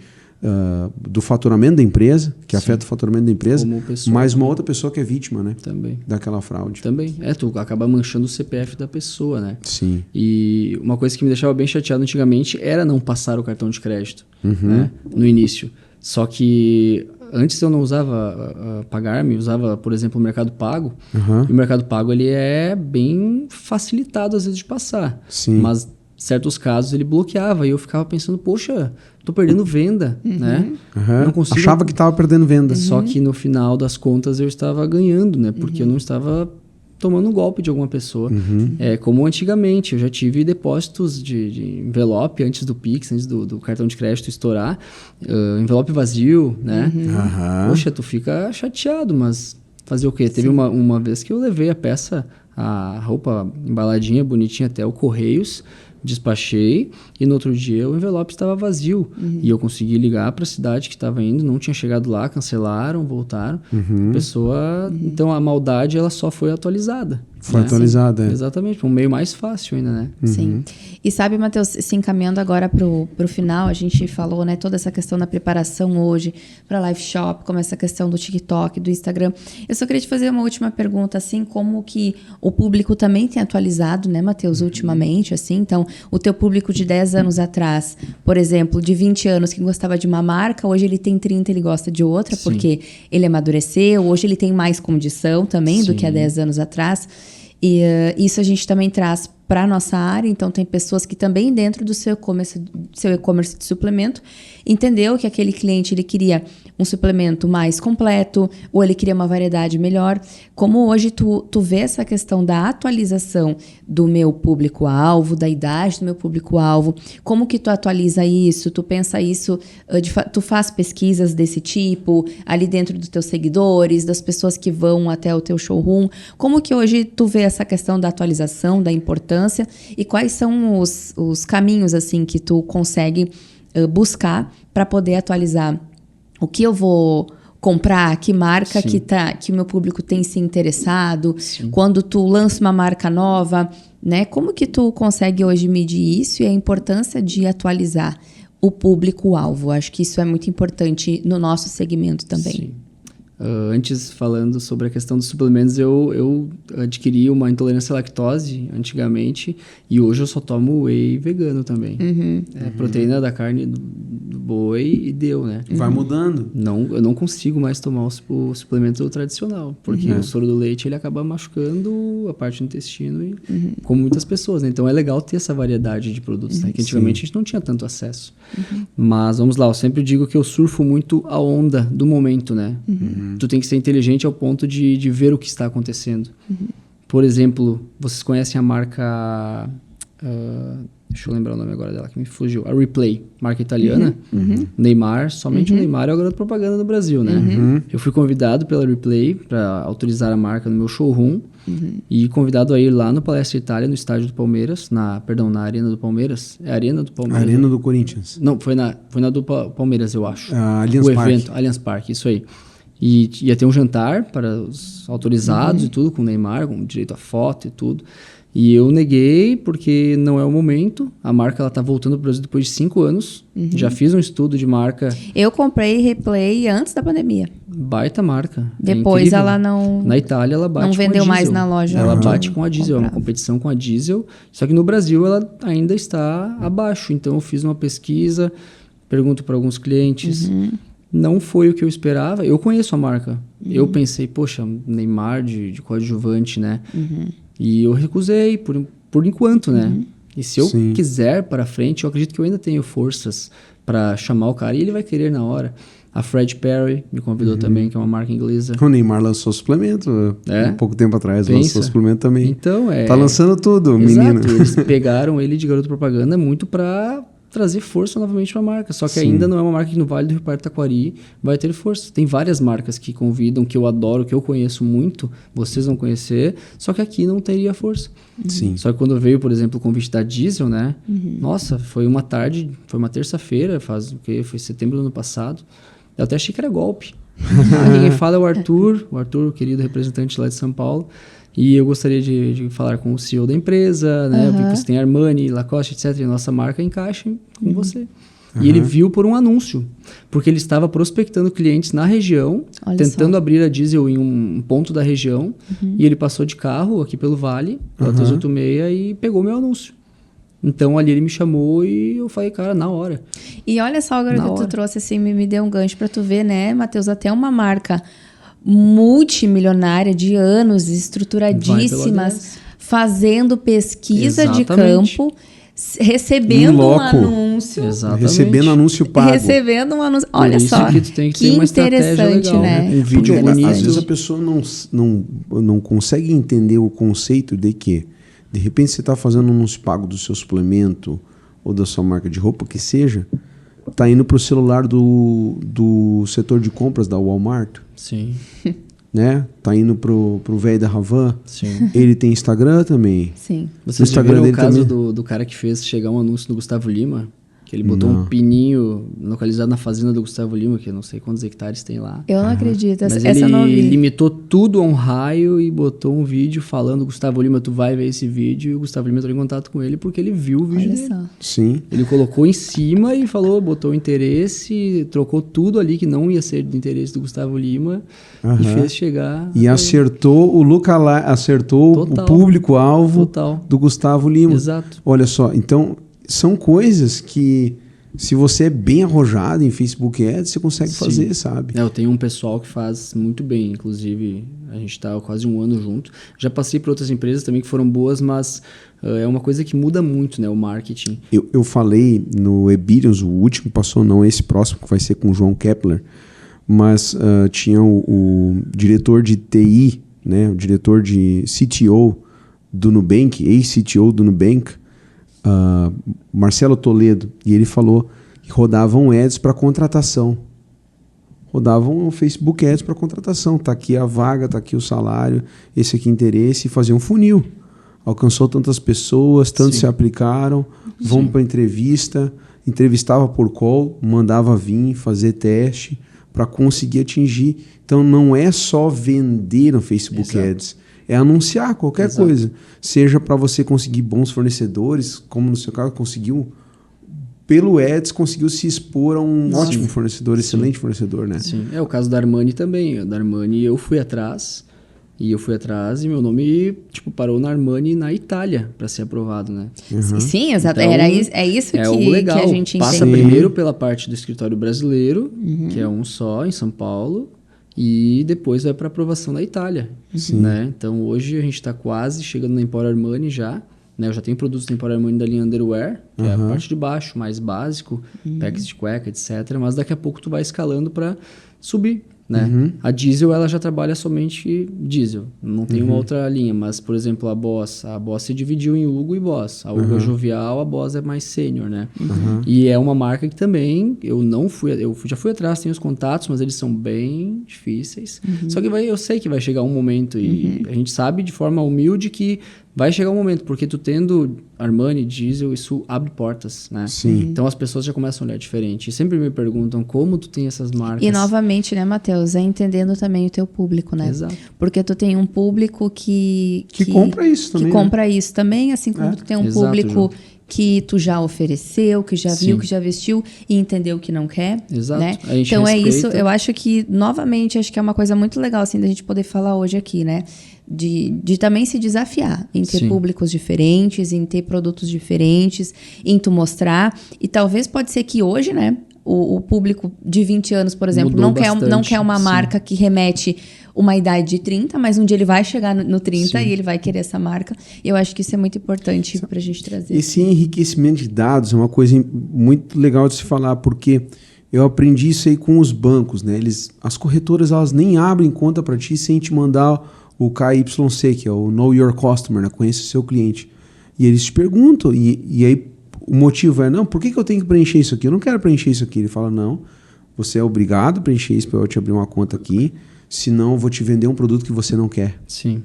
do faturamento da empresa, que afeta o faturamento da empresa, mas uma outra pessoa que é vítima, né? Também. Daquela fraude. Também. Tu acaba manchando o CPF da pessoa, né? Sim. E uma coisa que me deixava bem chateado antigamente era não passar o cartão de crédito, né? No início. Só que antes eu não usava Pagar.me, usava, por exemplo, o Mercado Pago. E o Mercado Pago ele é bem facilitado às vezes de passar. Sim. Mas certos casos ele bloqueava e eu ficava pensando, poxa, tô perdendo venda, né? Não consigo... Achava que estava perdendo venda. Só que no final das contas eu estava ganhando, né? Porque eu não estava tomando um golpe de alguma pessoa. Como antigamente, eu já tive depósitos de envelope antes do Pix, antes do cartão de crédito estourar, envelope vazio, né? Poxa, tu fica chateado, mas fazer o quê? Teve uma vez que eu levei a peça, a roupa embaladinha, bonitinha até o Correios, despachei e no outro dia o envelope estava vazio e eu consegui ligar para a cidade que estava indo, não tinha chegado lá, cancelaram, voltaram. A pessoa, então a maldade ela só foi atualizada. Foi atualizada, Exatamente, um meio mais fácil ainda, né? Sim. E sabe, Matheus, se encaminhando agora pro final, a gente falou, né, toda essa questão da preparação hoje para live shop, como essa questão do TikTok, do Instagram. Eu só queria te fazer uma última pergunta, assim, como que o público também tem atualizado, né, Matheus, ultimamente, assim, então, o teu público de 10 anos atrás, por exemplo, de 20 anos que gostava de uma marca, hoje ele tem 30, ele gosta de outra, Sim. porque ele amadureceu, hoje ele tem mais condição também do que há 10 anos atrás. E isso a gente também traz para a nossa área. Então, tem pessoas que também dentro do seu e-commerce de suplemento entendeu que aquele cliente ele queria um suplemento mais completo ou ele queria uma variedade melhor. Como hoje tu vê essa questão da atualização do meu público-alvo, da idade do meu público-alvo, como que tu atualiza isso? Tu pensa isso, tu faz pesquisas desse tipo ali dentro dos teus seguidores, das pessoas que vão até o teu showroom. Como que hoje tu vê essa questão da atualização, da importância e quais são os caminhos assim que tu consegue buscar para poder atualizar o que eu vou comprar, que marca que o meu público tem se interessado, quando tu lança uma marca nova, né? Como que tu consegue hoje medir isso e a importância de atualizar o público-alvo? Acho que isso é muito importante no nosso segmento também. Sim. Antes, falando sobre a questão dos suplementos, eu adquiri uma intolerância à lactose antigamente e hoje eu só tomo whey vegano também. Proteína da carne do boi e deu, né? Vai mudando. Eu não consigo mais tomar o suplemento tradicional, porque o soro do leite ele acaba machucando a parte do intestino, e, como muitas pessoas, né? Então é legal ter essa variedade de produtos, né? Que antigamente a gente não tinha tanto acesso. Mas vamos lá, eu sempre digo que eu surfo muito a onda do momento, né? Tu tem que ser inteligente ao ponto de ver o que está acontecendo. Por exemplo, vocês conhecem a marca... deixa eu lembrar o nome agora dela, que me fugiu. A Replay, marca italiana. Neymar, somente o Neymar é o garoto propaganda no Brasil, né? Eu fui convidado pela Replay para autorizar a marca no meu showroom e convidado a ir lá no Palestra Itália, no estádio do Palmeiras, na Arena do Palmeiras. É a Arena do Palmeiras? Arena do Corinthians. Não, foi na do Palmeiras, eu acho. Allianz Parque. Evento, Allianz Parque, isso aí. E ia ter um jantar para os autorizados e tudo, com o Neymar, com direito a foto e tudo. E eu neguei porque não é o momento. A marca ela tá voltando para o Brasil depois de 5 anos. Já fiz um estudo de marca. Eu comprei Replay antes da pandemia. Baita marca. Depois ela não... Na Itália ela bate não com a vendeu Diesel. mais na loja. Ela bate com a Diesel, é uma competição com a Diesel. Só que no Brasil ela ainda está abaixo. Então eu fiz uma pesquisa, pergunto para alguns clientes... Não foi o que eu esperava. Eu conheço a marca. Eu pensei, poxa, Neymar de coadjuvante, né? E eu recusei por enquanto, né? E se eu quiser para frente, eu acredito que eu ainda tenho forças para chamar o cara e ele vai querer na hora. A Fred Perry me convidou também, que é uma marca inglesa. O Neymar lançou suplemento um pouco tempo atrás. Lançou suplemento também. Então, tá lançando tudo, menino. Eles pegaram ele de garoto propaganda muito para trazer força novamente para a marca. Só que ainda não é uma marca que no Vale do Rio Pardo Taquari vai ter força. Tem várias marcas que convidam, que eu adoro, que eu conheço muito, vocês vão conhecer, só que aqui não teria força. Só que quando veio, por exemplo, o convite da Diesel, né? Nossa, foi uma tarde, foi uma terça-feira, foi setembro do ano passado. Eu até achei que era golpe. Quem fala é o Arthur, querido representante lá de São Paulo. E eu gostaria de falar com o CEO da empresa, né? Eu vi que você tem Armani, Lacoste, etc. E a nossa marca encaixa com você. E ele viu por um anúncio, porque ele estava prospectando clientes na região, tentando abrir a Diesel em um ponto da região. E ele passou de carro aqui pelo Vale, pela 386, e pegou meu anúncio. Então, ali ele me chamou e eu falei, cara, na hora. E olha só, agora que tu trouxe, assim, me deu um gancho para tu ver, né, Matheus? Até uma marca multimilionária de anos, estruturadíssimas, fazendo pesquisa de campo, recebendo um anúncio. Recebendo anúncio pago. Recebendo um anúncio. Olha só, que tu tem que ter uma interessante, legal, né? Um vídeo bonito. Às vezes a pessoa não consegue entender o conceito de que, de repente, você está fazendo um anúncio pago do seu suplemento ou da sua marca de roupa, que seja, tá indo para o celular do setor de compras da Walmart. Sim. Né? Tá indo pro velho da Havan. Sim. Ele tem Instagram também. Sim. Vocês viram o caso do cara que fez chegar um anúncio do Gustavo Lima, que ele botou um pininho localizado na fazenda do Gustavo Lima, que eu não sei quantos hectares tem lá. Eu não acredito, Mas essa eu não vi. ele limitou tudo a um raio e botou um vídeo falando, Gustavo Lima, tu vai ver esse vídeo, e o Gustavo Lima entrou em contato com ele porque ele viu o vídeo dele. Olha só. Sim. Ele colocou em cima e falou, botou o interesse, trocou tudo ali que não ia ser do interesse do Gustavo Lima e fez chegar... E acertou acertou Total. o público-alvo Total. do Gustavo Lima. Exato. Olha só, então são coisas que se você é bem arrojado em Facebook Ads, você consegue fazer, sabe? Eu tenho um pessoal que faz muito bem, inclusive a gente está quase um ano junto. Já passei por outras empresas também que foram boas, mas é uma coisa que muda muito, né, o marketing. Eu falei no Ebirions, o último passou, não esse próximo, que vai ser com o João Kepler, mas tinha o diretor de TI, né, o diretor de CTO do Nubank, ex-CTO do Nubank, Marcelo Toledo, e ele falou que rodavam ads para contratação. Rodavam Facebook Ads para contratação. Tá aqui a vaga, tá aqui o salário, esse aqui interesse, e fazia um funil. Alcançou tantas pessoas, tantos se aplicaram, vão para entrevista, entrevistava por call, mandava vir, fazer teste para conseguir atingir. Então não é só vender no Facebook Ads, é anunciar qualquer coisa. Seja para você conseguir bons fornecedores, como no seu caso conseguiu, pelo Ads conseguiu se expor a um ótimo fornecedor, excelente fornecedor, né? Sim, é o caso da Armani também. Da Armani eu fui atrás e meu nome parou na Armani na Itália para ser aprovado, né? Sim, exato. Então, é isso que, o legal. Que a gente passa entende. primeiro pela parte do escritório brasileiro, que é um só, em São Paulo, e depois vai para aprovação da Itália. Né? Então hoje a gente está quase chegando na Emporio Armani já. Né? Eu já tenho produtos da Emporio Armani da linha Underwear, que é a parte de baixo, mais básico, packs de cueca, etc. Mas daqui a pouco tu vai escalando para subir. Né? A Diesel ela já trabalha somente diesel, não tem uma outra linha, mas por exemplo a Boss se dividiu em Hugo e Boss, a Hugo é jovial, a Boss é mais sênior, né? E é uma marca que também eu já fui atrás, tenho os contatos, mas eles são bem difíceis, só que eu sei que vai chegar um momento e a gente sabe de forma humilde que vai chegar um momento, porque tu tendo Armani, Diesel, isso abre portas, né? Sim. Então as pessoas já começam a olhar diferente. E sempre me perguntam como tu tem essas marcas. E novamente, né, Matheus, entendendo também o teu público, né? Exato. Porque tu tem um público que compra isso também. Que compra isso também, assim como tu tem um Exato, público João. que tu já ofereceu, que já viu, que já vestiu e entendeu que não quer. Exato. Né? A gente então respeita. é isso, eu acho que, novamente, acho que é uma coisa muito legal assim, da gente poder falar hoje aqui, né? De também se desafiar em ter públicos diferentes, em ter produtos diferentes, em tu mostrar. E talvez pode ser que hoje, né, o público de 20 anos, por exemplo, não quer uma marca que remete uma idade de 30, mas um dia ele vai chegar no 30 e ele vai querer essa marca. E eu acho que isso é muito importante para a gente trazer. Esse enriquecimento de dados é uma coisa muito legal de se falar, porque eu aprendi isso aí com os bancos, né? As corretoras, elas nem abrem conta para ti sem te mandar o KYC, que é o Know Your Customer, né? Conheça o seu cliente. E eles te perguntam, e aí o motivo é, não, por que eu tenho que preencher isso aqui? Eu não quero preencher isso aqui. Ele fala, não, você é obrigado a preencher isso para eu te abrir uma conta aqui, senão eu vou te vender um produto que você não quer. Sim.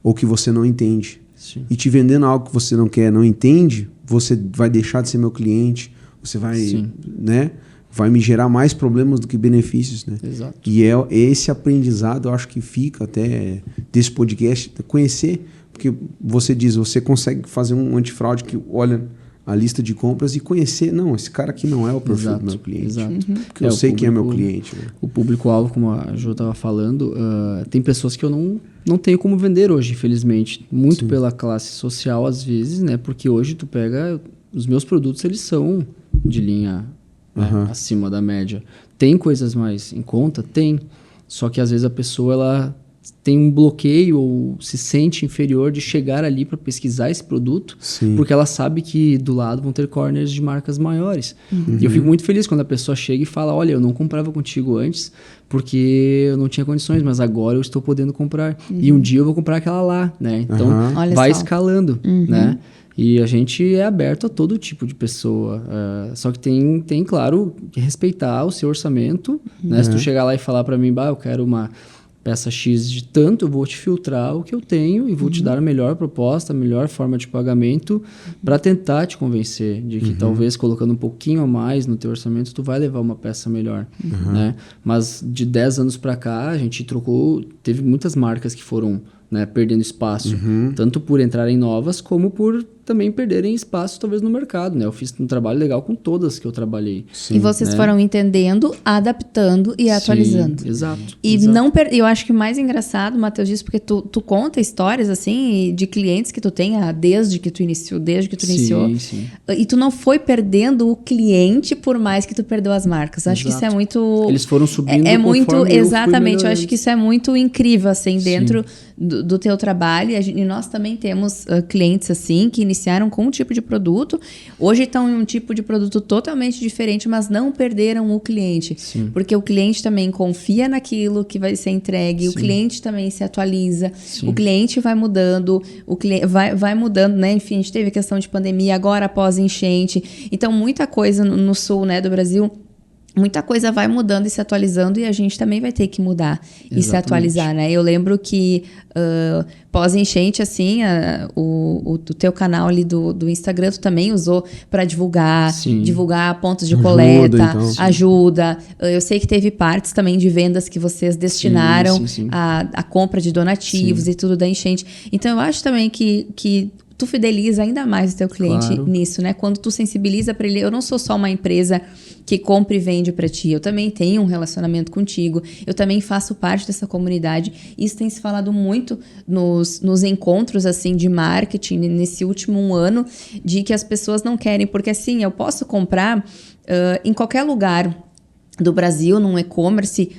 Ou que você não entende. Sim. E te vendendo algo que você não quer, não entende, você vai deixar de ser meu cliente, você vai, né, vai me gerar mais problemas do que benefícios, né? Exato. E é esse aprendizado, eu acho que fica até desse podcast, conhecer, porque você diz, você consegue fazer um antifraude que olha a lista de compras e conhecer, não, esse cara aqui não é o perfil do meu cliente. Exato. Porque eu sei quem é meu cliente. Né? O público-alvo, como a Jo estava falando, tem pessoas que eu não tenho como vender hoje, infelizmente. Muito pela classe social, às vezes, né? Porque hoje tu pega... Os meus produtos, eles são de linha acima da média. Tem coisas mais em conta? Tem. Só que, às vezes, a pessoa, ela tem um bloqueio ou se sente inferior de chegar ali para pesquisar esse produto, porque ela sabe que do lado vão ter corners de marcas maiores. E eu fico muito feliz quando a pessoa chega e fala, olha, eu não comprava contigo antes porque eu não tinha condições, mas agora eu estou podendo comprar. E um dia eu vou comprar aquela lá, né? Então, vai escalando, né? E a gente é aberto a todo tipo de pessoa. Só que tem, claro, que respeitar o seu orçamento. Né? Se tu chegar lá e falar para mim, eu quero uma peça X de tanto, eu vou te filtrar o que eu tenho e vou te dar a melhor proposta, a melhor forma de pagamento para tentar te convencer de que talvez colocando um pouquinho a mais no teu orçamento, tu vai levar uma peça melhor, né? Mas de 10 anos para cá, a gente teve muitas marcas que foram, né, perdendo espaço, tanto por entrarem novas, como por também perderem espaço, talvez, no mercado, né? Eu fiz um trabalho legal com todas que eu trabalhei. Sim, e vocês foram entendendo, adaptando e atualizando. Exato. E não eu acho que o mais engraçado, Matheus, disso, porque tu conta histórias, assim, de clientes que tu tem desde que tu iniciou. Sim. E tu não foi perdendo o cliente por mais que tu perdeu as marcas. Acho que isso é muito... Eles foram subindo exatamente. Eu acho que isso é muito incrível, assim, dentro do teu trabalho. E nós também temos clientes, assim, que iniciaram com um tipo de produto, hoje estão em um tipo de produto totalmente diferente, mas não perderam o cliente. Sim. Porque o cliente também confia naquilo que vai ser entregue, o cliente também se atualiza, o cliente vai mudando, vai mudando, né? Enfim, a gente teve a questão de pandemia, agora após enchente. Então, muita coisa no sul, né, do Brasil... Muita coisa vai mudando e se atualizando e a gente também vai ter que mudar e se atualizar, né? Eu lembro que pós-enchente, assim, o teu canal ali do Instagram, tu também usou para divulgar pontos de coleta, ajuda. Eu sei que teve partes também de vendas que vocês destinaram à compra de donativos e tudo da enchente. Então, eu acho também que tu fideliza ainda mais o teu cliente nisso, né? Quando tu sensibiliza para ele, eu não sou só uma empresa que compra e vende para ti, eu também tenho um relacionamento contigo, eu também faço parte dessa comunidade. Isso tem se falado muito nos encontros, assim, de marketing nesse último ano, de que as pessoas não querem, porque assim, eu posso comprar em qualquer lugar do Brasil, num e-commerce,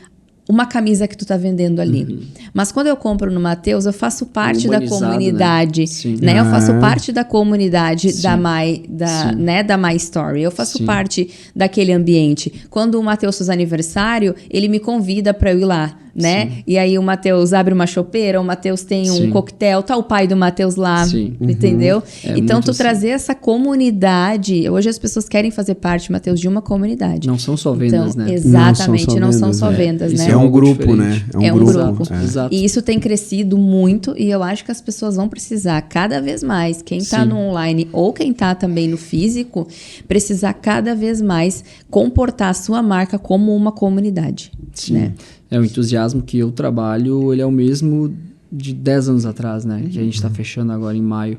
uma camisa que tu tá vendendo ali. Mas quando eu compro no Matheus, eu faço parte da comunidade, né? Eu faço parte da comunidade da My Story. Eu faço parte daquele ambiente. Quando o Matheus faz aniversário, ele me convida para eu ir lá, né? E aí o Matheus abre uma chopeira, o Matheus tem um coquetel, tá o pai do Matheus lá, entendeu? Então, tu trazer essa comunidade... Hoje as pessoas querem fazer parte, Matheus, de uma comunidade. Não são só vendas, né? Exatamente, não são só vendas, né? É um grupo, né? É um grupo. Exato. E isso tem crescido muito e eu acho que as pessoas vão precisar cada vez mais, quem está no online ou quem está também no físico, precisar cada vez mais comportar a sua marca como uma comunidade. Né? O entusiasmo que eu trabalho, ele é o mesmo de 10 anos atrás, né? Que a gente está fechando agora em maio.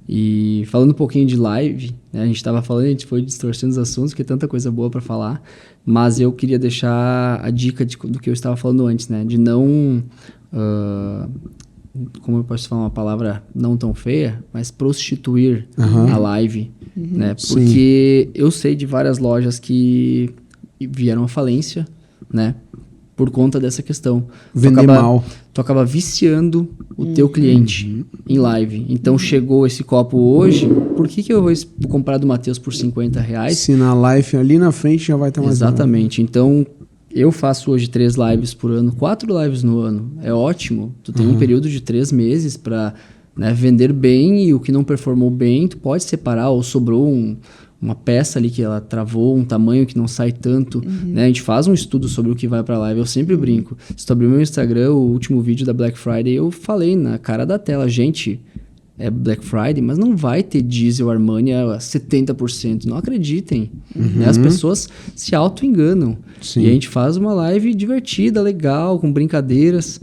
E falando um pouquinho de live, né? A gente estava falando, a gente foi distorcendo os assuntos, porque é tanta coisa boa para falar, mas eu queria deixar a dica do que eu estava falando antes, né? De não, como eu posso falar uma palavra não tão feia, mas prostituir a live, né? Porque eu sei de várias lojas que vieram à falência, né? Por conta dessa questão. Tu acaba viciando o teu cliente em live. Então, chegou esse copo hoje, por que eu vou comprar do Matheus por R$50? Se na live ali na frente já vai ter mais. Exatamente. Então, eu faço hoje 3 lives por ano, 4 lives no ano. É ótimo. Tu tem um período de 3 meses para, né, vender bem, e o que não performou bem, tu pode separar, ou sobrou uma peça ali que ela travou, um tamanho que não sai tanto, né? A gente faz um estudo sobre o que vai pra live. Eu sempre brinco. Se tu abrir meu Instagram, o último vídeo da Black Friday, eu falei na cara da tela, gente, é Black Friday, mas não vai ter diesel Armani a 70%. Não acreditem. Né? As pessoas se auto-enganam. E a gente faz uma live divertida, legal, com brincadeiras.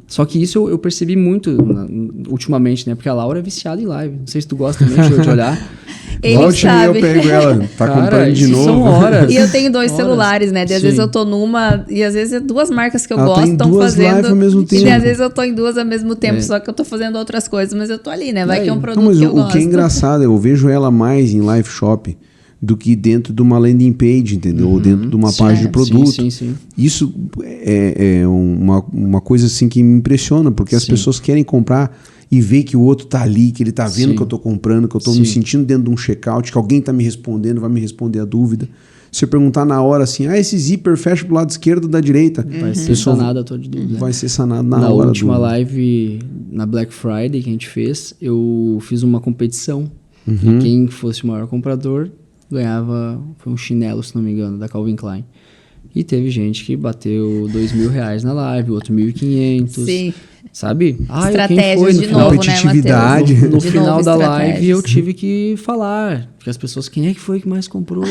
Só que isso eu percebi muito ultimamente, né? Porque a Laura é viciada em live. Não sei se tu gosta também de olhar. Ele sabe. Eu pego ela, tá comprando de novo. São horas. E eu tenho 2 celulares, né? Às vezes eu tô numa, e às vezes é 2 marcas que eu ela gosto estão fazendo. Ao mesmo tempo. E às vezes eu tô em 2 ao mesmo tempo, só que eu tô fazendo outras coisas, mas eu tô ali, né? Vai que é um produto que eu gosto. O que é engraçado, eu vejo ela mais em live shop do que dentro de uma landing page, entendeu? Ou dentro de uma página de produto. Sim. Isso é uma coisa assim que me impressiona, porque as pessoas querem comprar e ver que o outro tá ali, que ele tá vendo que eu tô comprando, que eu tô me sentindo dentro de um checkout, que alguém tá me respondendo, vai me responder a dúvida. Se eu perguntar na hora assim, esse zíper fecha pro lado esquerdo ou da direita? Vai ser sanada a tua dúvida. Vai ser sanado na hora. Na última live, na Black Friday que a gente fez, eu fiz uma competição. E quem fosse o maior comprador ganhava, foi um chinelo, se não me engano, da Calvin Klein. E teve gente que bateu R$2.000 na live, outro 1.500. Sim. Sabe? Estratégias quem foi no de final? novo, né, Competitividade. Matheus? No De final novo, da live estratégias. eu tive que falar. Porque as pessoas, quem é que foi que mais comprou?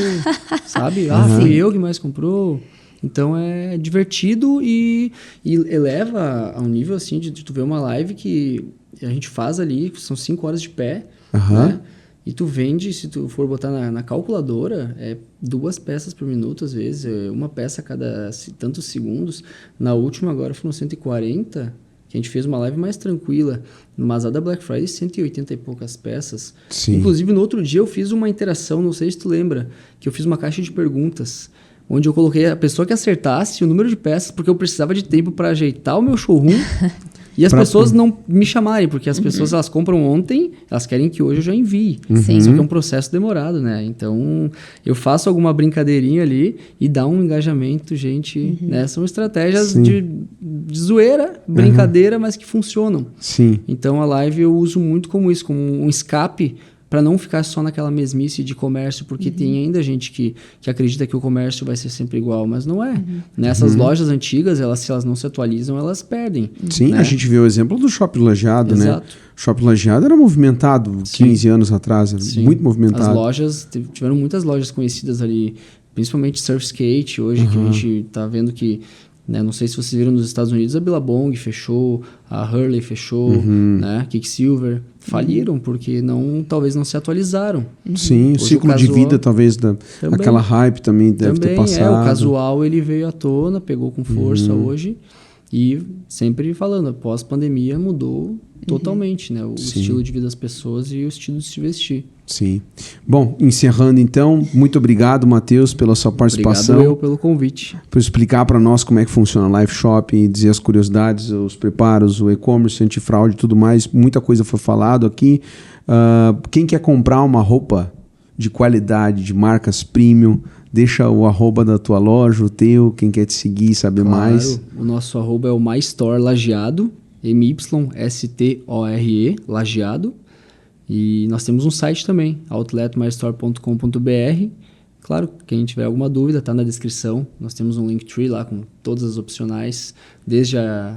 Sabe? Uhum. Fui eu que mais comprou. Então é divertido e eleva a um nível assim de tu ver uma live que a gente faz ali, são 5 horas de pé, Aham. né? E tu vende, se tu for botar na calculadora, 2 peças por minuto, às vezes, 1 peça a cada tantos segundos. Na última agora foram 140, que a gente fez uma live mais tranquila, mas a da Black Friday 180 e poucas peças. Sim. Inclusive no outro dia eu fiz uma interação, não sei se tu lembra, que eu fiz uma caixa de perguntas, onde eu coloquei a pessoa que acertasse o número de peças, porque eu precisava de tempo para ajeitar o meu showroom. E as pessoas não me chamarem, porque as pessoas elas compram ontem, elas querem que hoje eu já envie. Sim. Só que é um processo demorado, né? Então, eu faço alguma brincadeirinha ali e dá um engajamento, gente, né? São estratégias de zoeira, brincadeira, mas que funcionam. Sim. Então, a live eu uso muito como isso, como um escape para não ficar só naquela mesmice de comércio, porque tem ainda gente que acredita que o comércio vai ser sempre igual, mas não é. Nessas lojas antigas, se elas não se atualizam, elas perdem. Sim, né? a gente vê o exemplo do Shopping Lajeado, né? Exato. O Shopping Lajeado era movimentado 15 anos atrás, era Sim. muito movimentado. As lojas, tiveram muitas lojas conhecidas ali, principalmente Surf Skate hoje, que a gente tá vendo que, né, não sei se vocês viram nos Estados Unidos, a Billabong fechou, a Hurley fechou, né, Kicksilver, faliram porque talvez não se atualizaram. Sim, o Hoje ciclo o de casual- vida talvez aquela hype também deve ter passado. o casual ele veio à tona, pegou com força hoje e sempre falando, após pandemia mudou totalmente, né, o estilo de vida das pessoas e o estilo de se vestir. Sim. Bom, encerrando então, muito obrigado, Matheus, pela sua participação. Obrigado eu pelo convite. Por explicar para nós como é que funciona a Live Shopping, dizer as curiosidades, os preparos, o e-commerce, antifraude e tudo mais. Muita coisa foi falado aqui. Quem quer comprar uma roupa de qualidade, de marcas premium, deixa o @ da tua loja, o teu, quem quer te seguir e saber mais. O nosso @ é o MyStore Lajeado, MYSTORE, Lajeado. E nós temos um site também, outletmystore.com.br. Claro, quem tiver alguma dúvida, está na descrição. Nós temos um Linktree lá com todas as opcionais, desde a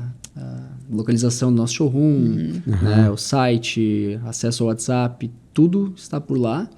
localização do nosso showroom, né, o site, acesso ao WhatsApp, tudo está por lá.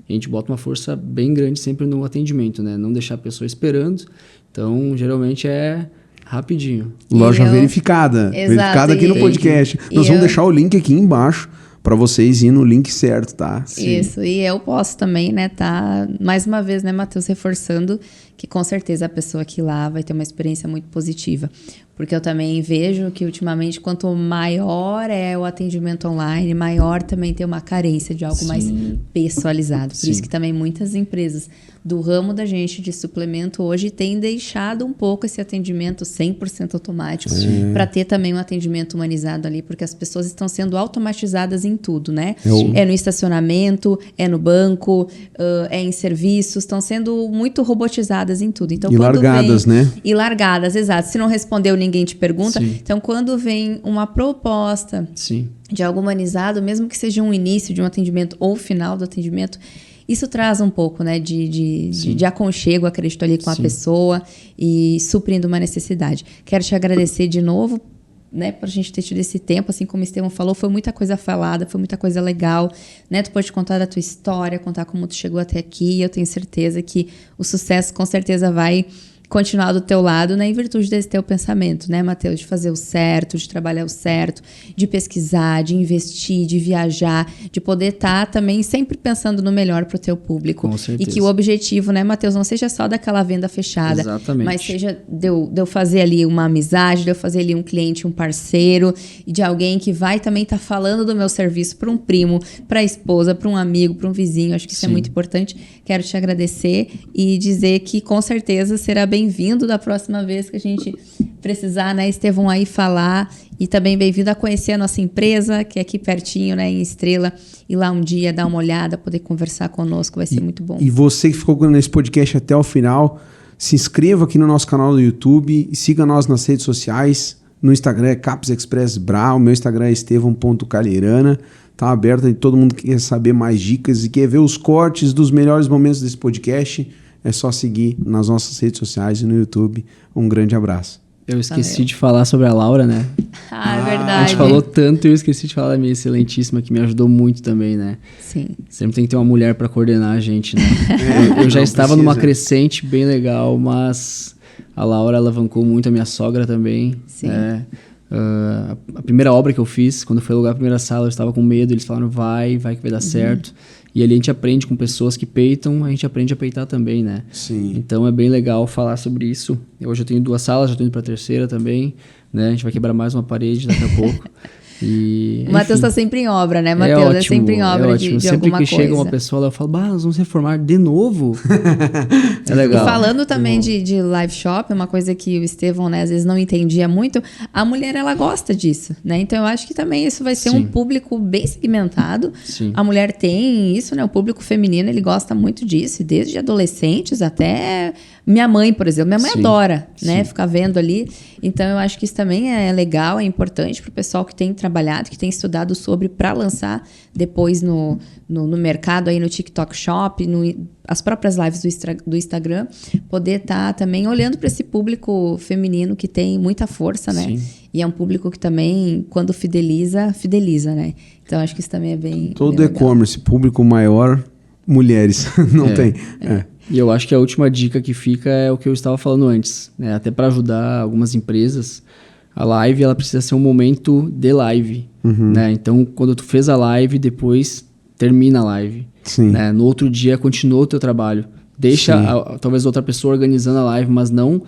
A gente bota uma força bem grande sempre no atendimento, né? Não deixar a pessoa esperando. Então, geralmente é rapidinho. Loja verificada. Verificada aqui no podcast. Nós vamos deixar o link aqui embaixo para vocês ir no link certo, tá? Isso, e eu posso também, né, tá, mais uma vez, né, Matheus, reforçando que com certeza a pessoa aqui lá vai ter uma experiência muito positiva. Porque eu também vejo que ultimamente quanto maior é o atendimento online, maior também tem uma carência de algo mais pessoalizado. Por isso que também muitas empresas do ramo da gente de suplemento hoje têm deixado um pouco esse atendimento 100% automático para ter também um atendimento humanizado ali, porque as pessoas estão sendo automatizadas em tudo, né? É no estacionamento, é no banco, é em serviços, estão sendo muito robotizadas em tudo. Então, E largadas, né? E largadas, exato. Se não respondeu, ninguém te pergunta. Então, quando vem uma proposta de algo humanizado, mesmo que seja um início de um atendimento ou final do atendimento, isso traz um pouco, né, de aconchego, acredito, ali com a pessoa e suprindo uma necessidade. Quero te agradecer de novo, né, pra gente ter tido esse tempo, assim como o Estevão falou, foi muita coisa falada, foi muita coisa legal, né, tu pode contar da tua história, contar como tu chegou até aqui, eu tenho certeza que o sucesso com certeza vai continuar do teu lado, né, em virtude desse teu pensamento, né, Matheus, de fazer o certo, de trabalhar o certo, de pesquisar, de investir, de viajar, de poder estar também sempre pensando no melhor para o teu público. Com certeza. E que o objetivo, né, Matheus, não seja só daquela venda fechada, Exatamente. mas seja de eu fazer ali uma amizade, de eu fazer ali um cliente, um parceiro, e de alguém que vai também estar falando do meu serviço para um primo, para a esposa, para um amigo, para um vizinho. Acho que isso é muito importante. Quero te agradecer e dizer que com certeza será bem-vindo da próxima vez que a gente precisar, né, Estevão, aí falar, e também bem-vindo a conhecer a nossa empresa, que é aqui pertinho, né, em Estrela, ir lá um dia, dar uma olhada, poder conversar conosco, vai ser muito bom. E você que ficou nesse podcast até o final, se inscreva aqui no nosso canal do YouTube e siga nós nas redes sociais. No Instagram é Caps Express Bra, o meu Instagram é estevam.calheirana. Tá aberto e todo mundo que quer saber mais dicas e quer ver os cortes dos melhores momentos desse podcast, é só seguir nas nossas redes sociais e no YouTube. Um grande abraço. Eu esqueci de falar sobre a Laura, né? Ah, é verdade. A gente falou tanto e eu esqueci de falar da minha excelentíssima, que me ajudou muito também, né? Sim. Sempre tem que ter uma mulher para coordenar a gente, né? Eu já estava numa crescente bem legal, mas a Laura alavancou muito a minha sogra também. Sim. A primeira obra que eu fiz, quando eu fui alugar a primeira sala, eu estava com medo, eles falaram, vai que vai dar certo. E ali a gente aprende com pessoas que peitam, a gente aprende a peitar também, né? Sim. Então é bem legal falar sobre isso. Hoje eu tenho 2 salas, já estou indo para a terceira também, né? A gente vai quebrar mais uma parede daqui a pouco. E, o Matheus está sempre em obra, né, Matheus? É sempre em obra de sempre alguma coisa. Sempre que chega uma pessoa, eu falo, nós vamos reformar de novo. É legal. E falando também de live shop, uma coisa que o Estevão, né, às vezes não entendia muito, a mulher, ela gosta disso, né? Então, eu acho que também isso vai ser um público bem segmentado. Sim. A mulher tem isso, né? O público feminino, ele gosta muito disso, desde adolescentes até... Minha mãe, por exemplo. Minha mãe adora, né? Ficar vendo ali. Então, eu acho que isso também é legal, é importante para o pessoal que tem trabalhado, que tem estudado sobre, para lançar depois no mercado, aí no TikTok Shop, as próprias lives do Instagram, poder estar também olhando para esse público feminino que tem muita força, né? Sim. E é um público que também, quando fideliza, né? Então, acho que isso também é bem Todo bem e-commerce, público maior, mulheres. Não tem. E eu acho que a última dica que fica é o que eu estava falando antes, né? Até para ajudar algumas empresas, a live ela precisa ser um momento de live, né? Então, quando tu fez a live, depois termina a live. Sim. Né? No outro dia, continua o teu trabalho. Deixa talvez outra pessoa organizando a live, mas não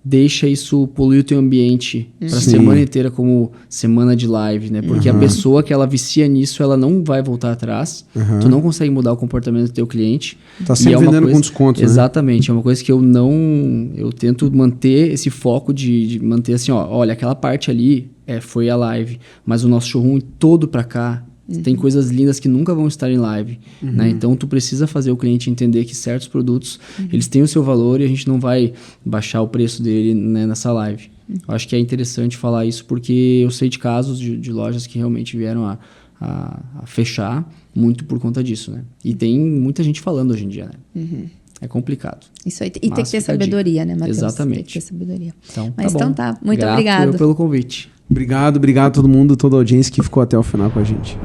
deixa isso poluir o teu ambiente para a semana inteira como semana de live, né? Porque a pessoa que ela vicia nisso, ela não vai voltar atrás. Tu não consegue mudar o comportamento do teu cliente. Tá sempre vendendo com desconto, né? Exatamente. É uma coisa que eu tento manter esse foco de manter assim, ó, olha, aquela parte ali foi a live, mas o nosso showroom todo para cá tem coisas lindas que nunca vão estar em live, né? Então, tu precisa fazer o cliente entender que certos produtos, eles têm o seu valor e a gente não vai baixar o preço dele, né, nessa live. Eu acho que é interessante falar isso porque eu sei de casos de lojas que realmente vieram a fechar muito por conta disso, né? E tem muita gente falando hoje em dia, né? É complicado. Isso aí. E tem que ter sabedoria, né, Matheus? Exatamente. Tem que ter sabedoria. Então, mas tá bom. Então tá. Muito Grato obrigado. pelo convite. Obrigado a todo mundo, toda a audiência que ficou até o final com a gente.